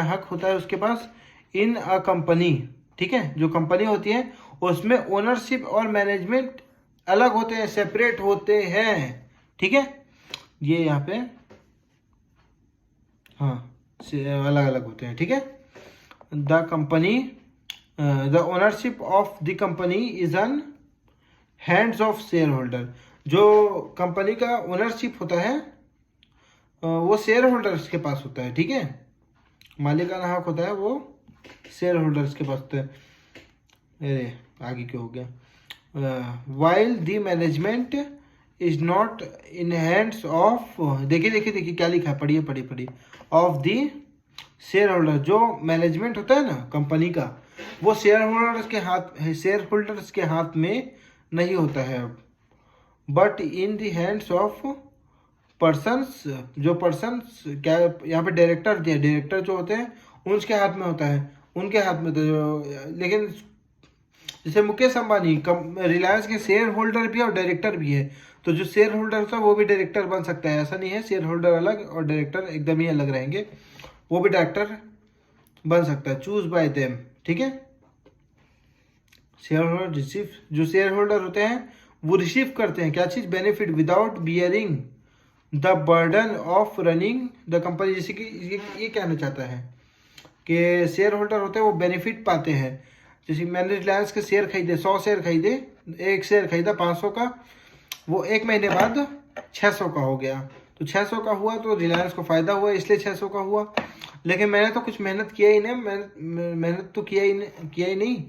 हक होता है उसके पास इन अ कंपनी। ठीक है, जो कंपनी होती है उसमें ओनरशिप और मैनेजमेंट अलग होते हैं, सेपरेट होते हैं। ठीक है, ये यहाँ पे हाँ अलग अलग होते हैं। ठीक है, the company, the ownership of the company is on hands of share holder. जो कंपनी का ओनरशिप होता है वो शेयर होल्डर्स के पास होता है। ठीक है, मालिकाना हक होता है वो शेयर होल्डर्स के पास होता है। अरे आगे क्या हो गया, while the management is not in hands of, देखिए क्या लिखा है, पढ़िए ऑफ द शेयर होल्डर जो मैनेजमेंट होता है ना कंपनी का, वो शेयर होल्डर्स के हाथ में नहीं होता है, but in the hands of persons. जो पर्सन्स क्या यहाँ पे डायरेक्टर जो होते हैं उनके हाथ में होता है, उनके हाथ में तो लेकिन जैसे मुकेश अंबानी रिलायंस के शेयर होल्डर भी है और डायरेक्टर भी है, तो जो शेयर होल्डर होता है वो भी डायरेक्टर बन सकता है, ऐसा नहीं है शेयर होल्डर अलग और डायरेक्टर एकदम ही अलग रहेंगे, वो भी डायरेक्टर बन सकता है, चूज बाय देम। ठीक है, शेयर होल्डर रिसीव, जो शेयर होल्डर होते हैं वो रिसीव करते हैं क्या चीज, benefit without bearing the burden of running the company. जैसे कि ये कहना चाहता है कि शेयर होल्डर होते हैं वो बेनिफिट पाते हैं। जैसे मैंने रिलायंस के शेयर खरीदे, 100 शेयर खरीदे, एक शेयर खरीदा 500 का, वो एक महीने बाद 600 का हो गया, तो 600 का हुआ तो रिलायंस को फ़ायदा हुआ इसलिए 600 का हुआ। लेकिन मैंने तो कुछ मेहनत किया ही नहीं, मेहनत तो किया ही नहीं,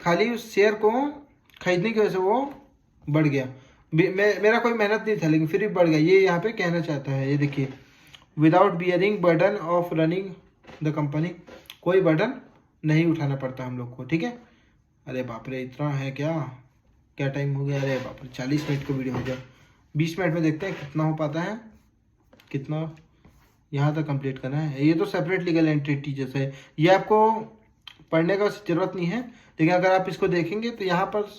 खाली उस शेयर को खरीदने की वजह से वो बढ़ गया। मेरा कोई मेहनत नहीं था लेकिन फिर भी बढ़ गया, ये यहाँ पे कहना चाहता है। ये देखिए, without bearing burden of running the company, कोई बर्डन नहीं उठाना पड़ता हम लोग को। ठीक है, अरे बाप रे इतना है क्या, क्या टाइम हो गया, अरे बाप रे 40 मिनट का वीडियो हो गया, 20 मिनट में देखते हैं कितना हो पाता है, कितना यहाँ तक कंप्लीट करना है। ये तो सेपरेट लीगल एंटिटी जैसे है, ये आपको पढ़ने का ज़रूरत नहीं है, लेकिन अगर आप इसको देखेंगे तो यहाँ पर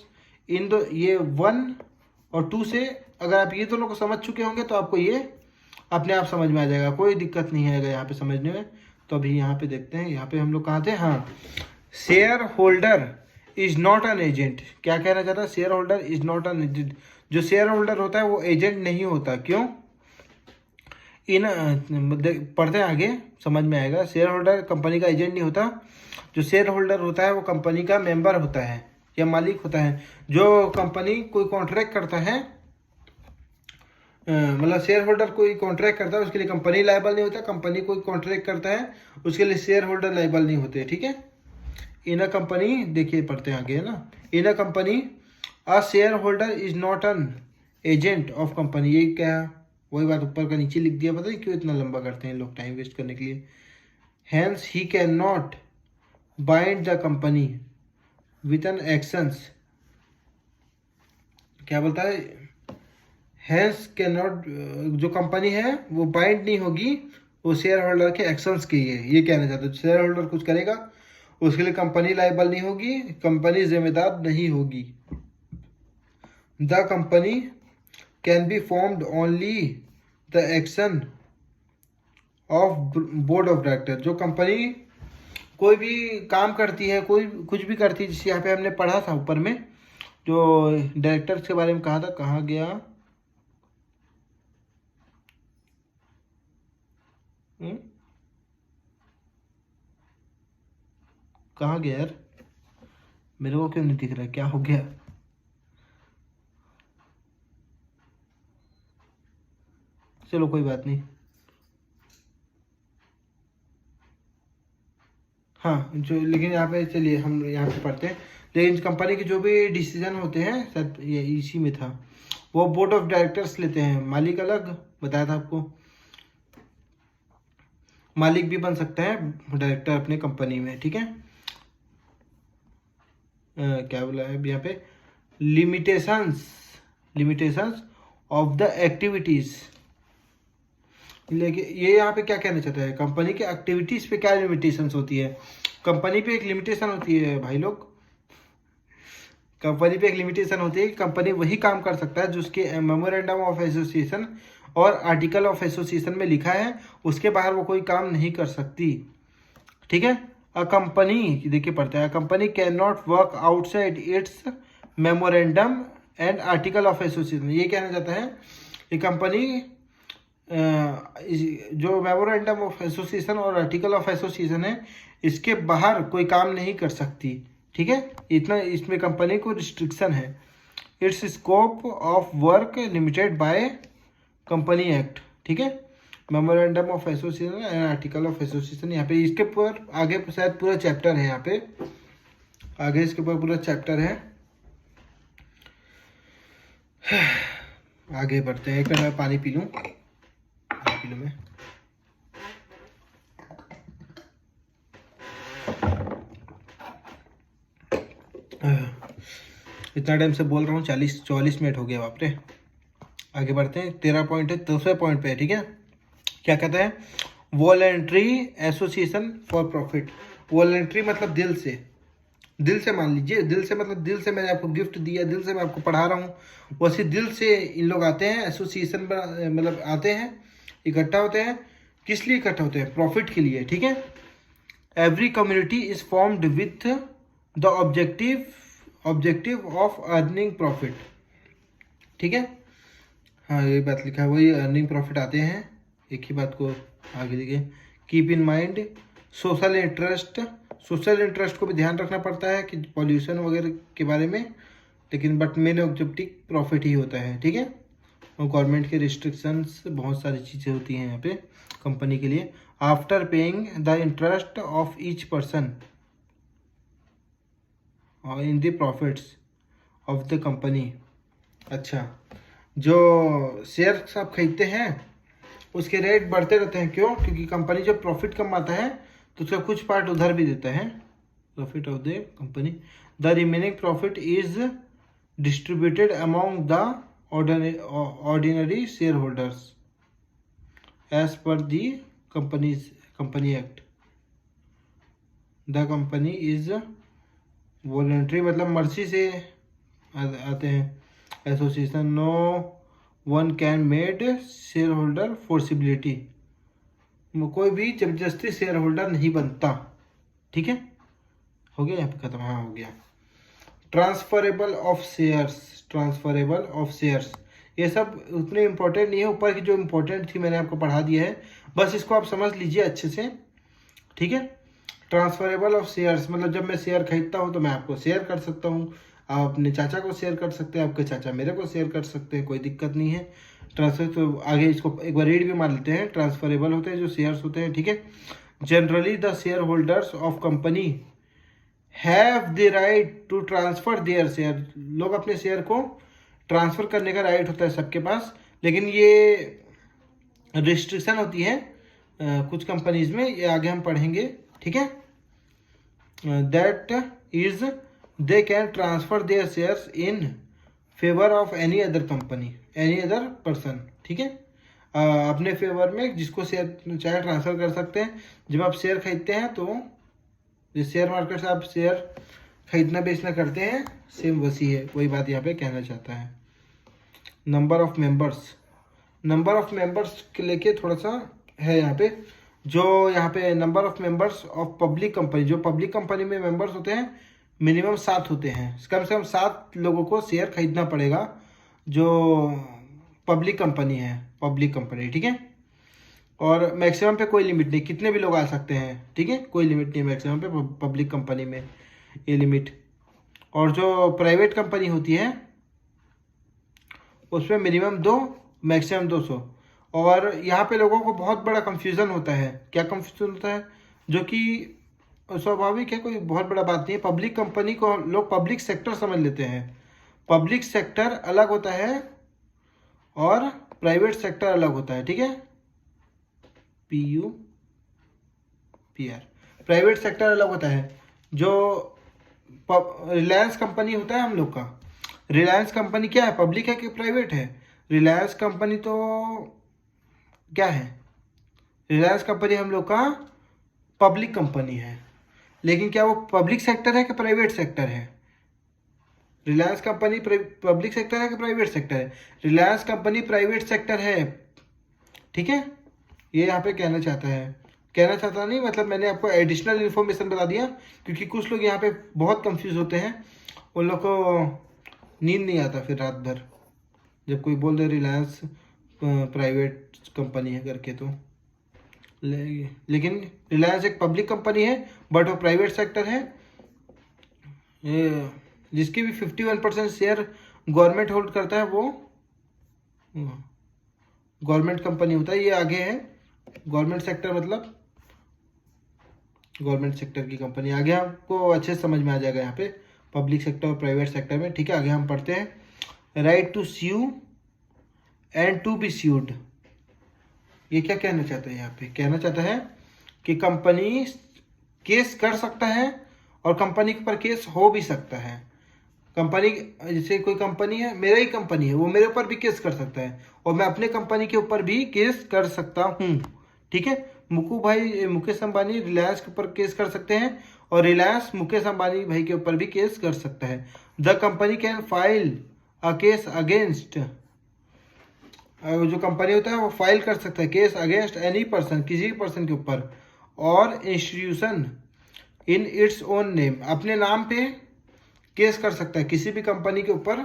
इन दो, ये 1 और 2 से अगर आप ये दोनों को समझ चुके होंगे तो आपको ये अपने आप समझ में आ जाएगा, कोई दिक्कत नहीं है यहाँ पे समझने में। तो अभी यहाँ पे देखते हैं, यहाँ पे हम लोग कहाँ थे, हाँ, share holder is not an agent. क्या कहना चाहता है, share holder is not an agent. जो शेयर होल्डर होता है वो एजेंट नहीं होता, क्यों, पढ़ते हैं आगे समझ में आएगा। शेयर होल्डर कंपनी का एजेंट नहीं होता, जो शेयर होल्डर होता है वो कंपनी का मेंबर होता है या मालिक होता है। जो कंपनी कोई कॉन्ट्रैक्ट करता है, मतलब शेयर होल्डर कोई कॉन्ट्रैक्ट करता है उसके लिए कंपनी लायबल नहीं होता, कंपनी कोई कॉन्ट्रैक्ट करता है उसके लिए शेयर होल्डर लायबल नहीं होते। ठीक है, इन अ कंपनी, देखिए पढ़ते हैं आगे है ना, in a company a share holder is not an agent of company. ये क्या, वही बात ऊपर का नीचे लिख दिया, पता नहीं क्यों इतना लंबा करते हैं लोग टाइम वेस्ट करने के लिए। Hence he can not bind the company with an actions, क्या बोलता है, हैंस कैन नॉट, जो कंपनी है वो बाइंड नहीं होगी वो शेयर होल्डर के एक्शंस के लिए, ये कहना चाहते हैं। शेयर होल्डर कुछ करेगा उसके लिए कंपनी लायबल नहीं होगी, कंपनी जिम्मेदार नहीं होगी। The company can be formed only the action of board of director. जो कंपनी कोई भी काम करती है, कोई कुछ भी करती है, जिसे यहाँ पे हमने पढ़ा था ऊपर में जो डायरेक्टर्स के बारे में कहा था, कहाँ गया, कहाँ गया यार, मेरे को क्यों नहीं दिख रहा, क्या हो गया, चलो कोई बात नहीं। हाँ, जो लेकिन यहाँ पे चलिए हम यहाँ पे पढ़ते हैं। लेकिन कंपनी के जो भी डिसीजन होते हैं, शायद ये इसी में था, वो बोर्ड ऑफ डायरेक्टर्स लेते हैं, मालिक अलग बताया था आपको, मालिक भी बन सकता है डायरेक्टर अपने कंपनी में। ठीक है, क्या बोला है यहाँ पे, लिमिटेशंस ऑफ द एक्टिविटीज। लेकिन ये यहाँ पे क्या कहना चाहता है, कंपनी के एक्टिविटीज पे क्या लिमिटेशंस होती है, कंपनी पे एक लिमिटेशन होती है भाई लोग, कंपनी पे एक लिमिटेशन होती है कि कंपनी वही काम कर सकता है जो उसके मेमोरेंडम ऑफ एसोसिएशन और आर्टिकल ऑफ एसोसिएशन में लिखा है, उसके बाहर वो कोई काम नहीं कर सकती। ठीक है, अ कंपनी, देखिए पढ़ते हैं, अ company can not work outside it's memorandum and article of association. ये कहना चाहता है कि कंपनी जो मेमोरेंडम ऑफ एसोसिएशन और आर्टिकल ऑफ एसोसिएशन है इसके बाहर कोई काम नहीं कर सकती। ठीक है, इतना इसमें कंपनी को रिस्ट्रिक्शन है। It's scope of work limited by company act. ठीक है, memorandum of association and article of association, यहाँ पे इसके ऊपर आगे शायद पूरा चैप्टर है, यहाँ पे आगे इसके ऊपर पूरा चैप्टर है। आगे बढ़ते हैं, एक मिनट पानी पी लूँ, मैं इतना टाइम से बोल रहा हूँ, 44 मिनट हो गया बाप रे। आगे बढ़ते हैं। 13 पॉइंट है, दूसरे पॉइंट पे है, ठीक है। क्या कहते हैं? Voluntary association for profit. Voluntary मतलब दिल से, दिल से मान लीजिए, दिल से मतलब दिल से मैंने आपको गिफ्ट दिया, दिल से मैं आपको पढ़ा रहा हूँ, वैसे दिल से इन लोग आते हैं, एसोसिएशन मतलब आते हैं, इकट्ठा होते हैं। किस लिए इकट्ठा होते हैं? प्रॉफिट के लिए, ठीक है। Every community is formed with the objective of earning profit, ठीक है। हाँ, ये बात लिखा है, वही अर्निंग प्रॉफिट आते हैं। एक ही बात को आगे लिखे, keep in mind social interest. Social interest को भी ध्यान रखना पड़ता है कि पॉल्यूशन वगैरह के बारे में, लेकिन बट मेन ऑब्जेक्टिव प्रॉफिट ही होता है, ठीक है। और गवर्नमेंट के रिस्ट्रिक्शंस, बहुत सारी चीज़ें होती हैं यहाँ पे कंपनी के लिए। After paying the interest of each person in the profits of the company. अच्छा, जो शेयर्स आप खरीदते हैं उसके रेट बढ़ते रहते हैं, क्यों? क्योंकि कंपनी जब प्रॉफिट कमाता है तो उसका कुछ पार्ट उधर भी देता है, profit of the company. The remaining profit is distributed among the ordinary shareholders as per the company act. The company is voluntary मतलब मर्जी से आते हैं। Association no one can made shareholder forcibility, कोई भी जबरदस्ती share holder नहीं बनता, ठीक है। हो गया यहाँ पे खत्म? हाँ, हो गया। Transferable of shares, transferable of shares, ये सब उतने इम्पोर्टेंट नहीं है, ऊपर की जो इम्पोर्टेंट थी मैंने आपको पढ़ा दिया है, बस इसको आप समझ लीजिए अच्छे से, ठीक है। ट्रांसफरेबल ऑफ शेयर्स मतलब जब मैं शेयर खरीदता हूँ तो मैं आपको शेयर कर सकता हूँ, आप अपने चाचा को शेयर कर सकते हैं, आपके चाचा मेरे को शेयर कर सकते हैं, कोई दिक्कत नहीं है। ट्रांसफर तो आगे इसको एक बार रीड भी मान लेते हैं। ट्रांसफरेबल होते हैं जो शेयर्स होते हैं, ठीक है। Generally the share holders of company have the right to transfer their share, लोग अपने शेयर को ट्रांसफर करने का राइट होता है सबके पास, लेकिन ये रिस्ट्रिक्शन होती है कुछ कंपनीज में, ये आगे हम पढ़ेंगे, ठीक है। That is they can transfer there shares in favour of any other company, any other person, ठीक है। अपने फेवर में जिसको शेयर चाहे ट्रांसफर कर सकते हैं। जब आप शेयर खरीदते हैं तो जिस शेयर मार्केट से आप शेयर खरीदना बेचना करते हैं, सेम वैसी है, वही बात यहाँ पे कहना चाहता है। Number of members, number of members के लेके थोड़ा सा है यहाँ पे, जो यहाँ पे number of members of public company, जो पब्लिक कंपनी में मेंबर्स होते हैं मिनिमम 7 होते हैं, कम से कम 7 लोगों को शेयर खरीदना पड़ेगा जो पब्लिक कंपनी है, पब्लिक कंपनी, ठीक है। और मैक्सिमम पे कोई लिमिट नहीं, कितने भी लोग आ सकते हैं, ठीक है, कोई लिमिट नहीं मैक्सिमम पे पब्लिक कंपनी में, ये लिमिट। और जो प्राइवेट कंपनी होती है उसमें मिनिमम 2 मैक्सिमम 200। और यहाँ पे लोगों को बहुत बड़ा कंफ्यूजन होता है। क्या कंफ्यूजन होता है? जो कि स्वाभाविक है, कोई बहुत बड़ा बात नहीं है। पब्लिक कंपनी को लोग पब्लिक सेक्टर समझ लेते हैं, पब्लिक सेक्टर अलग होता है और प्राइवेट सेक्टर अलग होता है, ठीक है। PUPR, प्राइवेट सेक्टर अलग होता है। जो रिलायंस कंपनी होता है हम लोग का, रिलायंस कंपनी क्या है, पब्लिक है कि प्राइवेट है? रिलायंस कंपनी तो क्या है? रिलायंस कंपनी हम लोग का पब्लिक कंपनी है, लेकिन क्या वो पब्लिक सेक्टर है कि प्राइवेट सेक्टर है? रिलायंस कंपनी पब्लिक सेक्टर है कि प्राइवेट सेक्टर है? रिलायंस कंपनी प्राइवेट सेक्टर है, ठीक है। ये यहाँ पे कहना चाहता है, कहना चाहता नहीं मतलब मैंने आपको एडिशनल इन्फॉर्मेशन बता दिया, क्योंकि कुछ लोग यहाँ पे बहुत कंफ्यूज होते हैं, उन लोग को नींद नहीं आता फिर रात भर जब कोई बोल दे रिलायंस प्राइवेट कंपनी है करके। तो लेकिन रिलायंस एक पब्लिक कंपनी है, बट वो प्राइवेट सेक्टर है। जिसकी भी 51% शेयर गवर्नमेंट होल्ड करता है वो गवर्नमेंट कंपनी होता है। ये आगे है गवर्नमेंट सेक्टर, मतलब गवर्नमेंट सेक्टर की कंपनी। आगे आपको अच्छे से समझ में आ जाएगा यहाँ पे पब्लिक सेक्टर और प्राइवेट सेक्टर में, ठीक है। आगे हम पढ़ते हैं। Right to sue and to be sued, ये क्या कहना चाहता है? यहाँ पे कहना चाहता है कि कंपनी केस कर सकता है और कंपनी के ऊपर केस हो भी सकता है। कंपनी, जैसे कोई कंपनी है, मेरा ही कंपनी है, वो मेरे ऊपर भी केस कर सकता है और मैं अपने कंपनी के ऊपर भी केस कर सकता हूँ। ठीक है, मुकेश अंबानी रिलायंस के ऊपर केस कर सकते हैं और रिलायंस मुकेश अंबानी भाई के ऊपर भी केस कर सकता है। The company can file a case against, जो कंपनी होता है वो फाइल कर सकता है केस अगेंस्ट एनी पर्सन, किसी भी पर्सन के ऊपर, और institution in its own name, अपने नाम पे केस कर सकता है, किसी भी कंपनी के ऊपर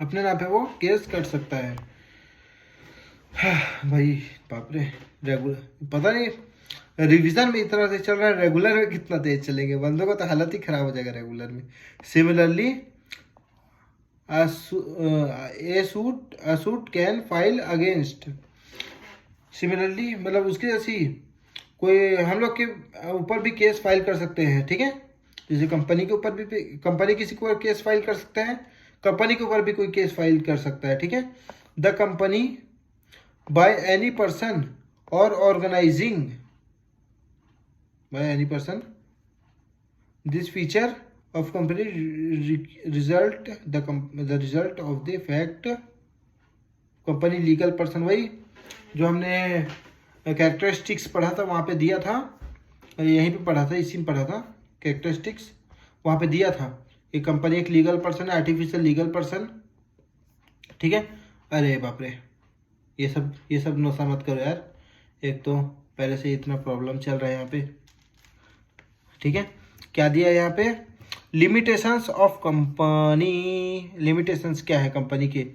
अपने नाम पे वो केस कर सकता है। भाई बाप रे, रेगुलर पता नहीं रिवीजन में इतना तेज चल रहा है, रेगुलर में कितना तेज चलेंगे, बंदों का तो हालत ही खराब हो जाएगा रेगुलर में। Similarly a suit can file against, similarly मतलब उसकी जैसी कोई हम लोग के ऊपर भी केस फाइल कर सकते हैं। ठीक है, जैसे कंपनी के ऊपर भी, कंपनी किसी के ऊपर केस फाइल कर सकता है, कंपनी के ऊपर भी कोई केस फाइल कर सकता है। ठीक है, the company by any person और organising by any person this feature of company result the result of the fact company legal person, वही जो हमने कैरेक्टरिस्टिक्स पढ़ा था वहाँ पे दिया था, यहीं पे पढ़ा था, इसी में पढ़ा था कैरेक्टरिस्टिक्स, वहाँ पे दिया था ये कंपनी एक लीगल पर्सन है, आर्टिफिशियल लीगल पर्सन। ठीक है, अरे बाप रे, ये सब नशा मत करो यार, एक तो पहले से इतना प्रॉब्लम चल रहा है यहाँ पे। ठीक है, क्या दिया है यहाँ पे, लिमिटेशंस ऑफ कंपनी, लिमिटेशंस क्या है कंपनी के।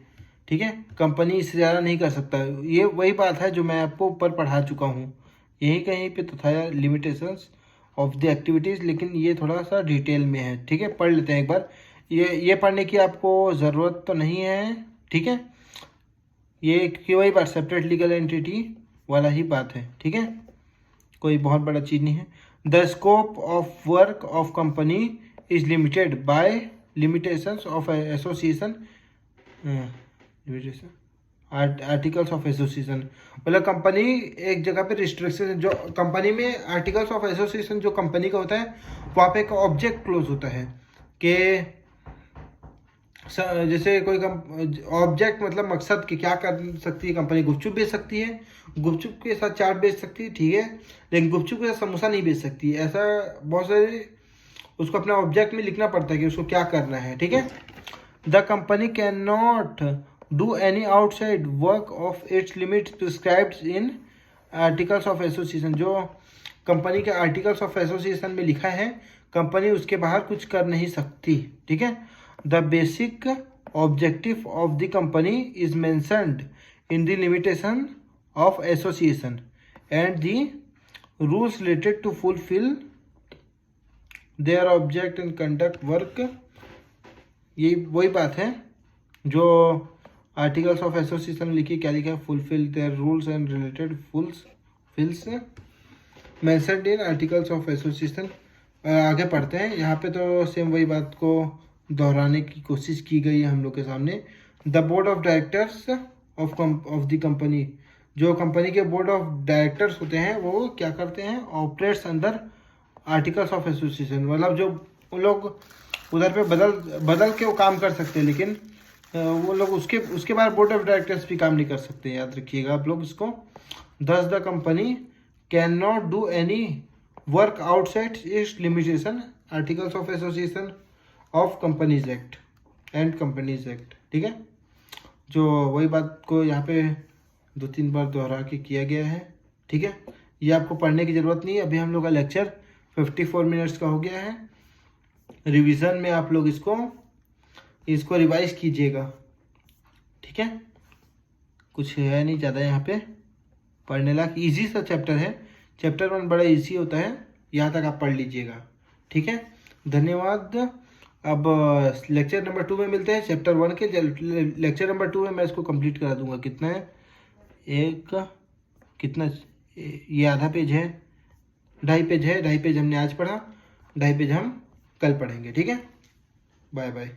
ठीक है, कंपनी इससे ज़्यादा नहीं कर सकता, ये वही बात है जो मैं आपको ऊपर पढ़ा चुका हूँ, यही कहीं पे तो था लिमिटेशंस ऑफ द एक्टिविटीज़, लेकिन ये थोड़ा सा डिटेल में है। ठीक है, पढ़ लेते हैं एक बार, ये पढ़ने की आपको ज़रूरत तो नहीं है। ठीक है, ये कि वही बात सेपरेट लीगल एंटिटी वाला ही बात है। ठीक है, कोई बहुत बड़ा चीज़ नहीं है। The scope of work of company is limited bye limitations of association, articles of association, मतलब कंपनी एक जगह पे रिस्ट्रिक्शन, जो कंपनी में आर्टिकल्स ऑफ एसोसिएशन जो कंपनी का होता है वहाँ पे एक ऑब्जेक्ट क्लोज होता है कि जैसे कोई ऑब्जेक्ट मतलब मकसद कि क्या कर सकती है कंपनी, गुपचुप बेच सकती है, गुपचुप के साथ चाट बेच सकती है। ठीक है, लेकिन गुपचुप के साथ समोसा नहीं बेच सकती है, ऐसा बहुत सारे उसको अपना ऑब्जेक्ट में लिखना पड़ता है कि उसको क्या करना है। ठीक है, the company can not do any outside work of its limit prescribed in articles of association, जो कंपनी के आर्टिकल्स ऑफ एसोसिएशन में लिखा है कंपनी उसके बाहर कुछ कर नहीं सकती। ठीक है, the basic objective of the company is mentioned in the limitation of association and the rules related to fulfil their object and conduct work, ये वही बात है जो आर्टिकल्स ऑफ एसोसिएशन में लिखी, क्या लिखा है, fulfil their rules and related fulfils mentioned in articles of association. आगे पढ़ते हैं, यहाँ पे तो सेम वही बात को दोहराने की कोशिश की गई है हम लोग के सामने। The board of directors of the company, जो कंपनी के बोर्ड ऑफ डायरेक्टर्स होते हैं वो क्या करते हैं, operates under articles of association, मतलब जो वो लोग उधर पे बदल के वो काम कर सकते हैं, लेकिन वो लोग उसके बाद बोर्ड ऑफ डायरेक्टर्स भी काम नहीं कर सकते, याद रखिएगा आप लोग इसको। दस the company can not do any work outside it's limitation articles of association of companies act and companies act. ठीक है, जो वही बात को यहाँ पे 2-3 बार दोहरा के किया गया है। ठीक है, ये आपको पढ़ने की ज़रूरत नहीं है, अभी हम लोग का लेक्चर 54 मिनट्स का हो गया है। रिवीजन में आप लोग इसको रिवाइज कीजिएगा। ठीक है, कुछ है नहीं ज़्यादा यहाँ पे पढ़ने लायक, इजी सा चैप्टर है, चैप्टर 1 बड़ा इजी होता है, यहाँ तक आप पढ़ लीजिएगा। ठीक है, धन्यवाद। अब लेक्चर नंबर 2 में मिलते हैं, चैप्टर 1 के लेक्चर नंबर 2 में मैं इसको कंप्लीट करा दूंगा। कितना है, ये आधा पेज है, 2.5 पेज है, 2.5 पेज हमने आज पढ़ा, 2.5 पेज हम कल पढ़ेंगे। ठीक है, बाय बाय।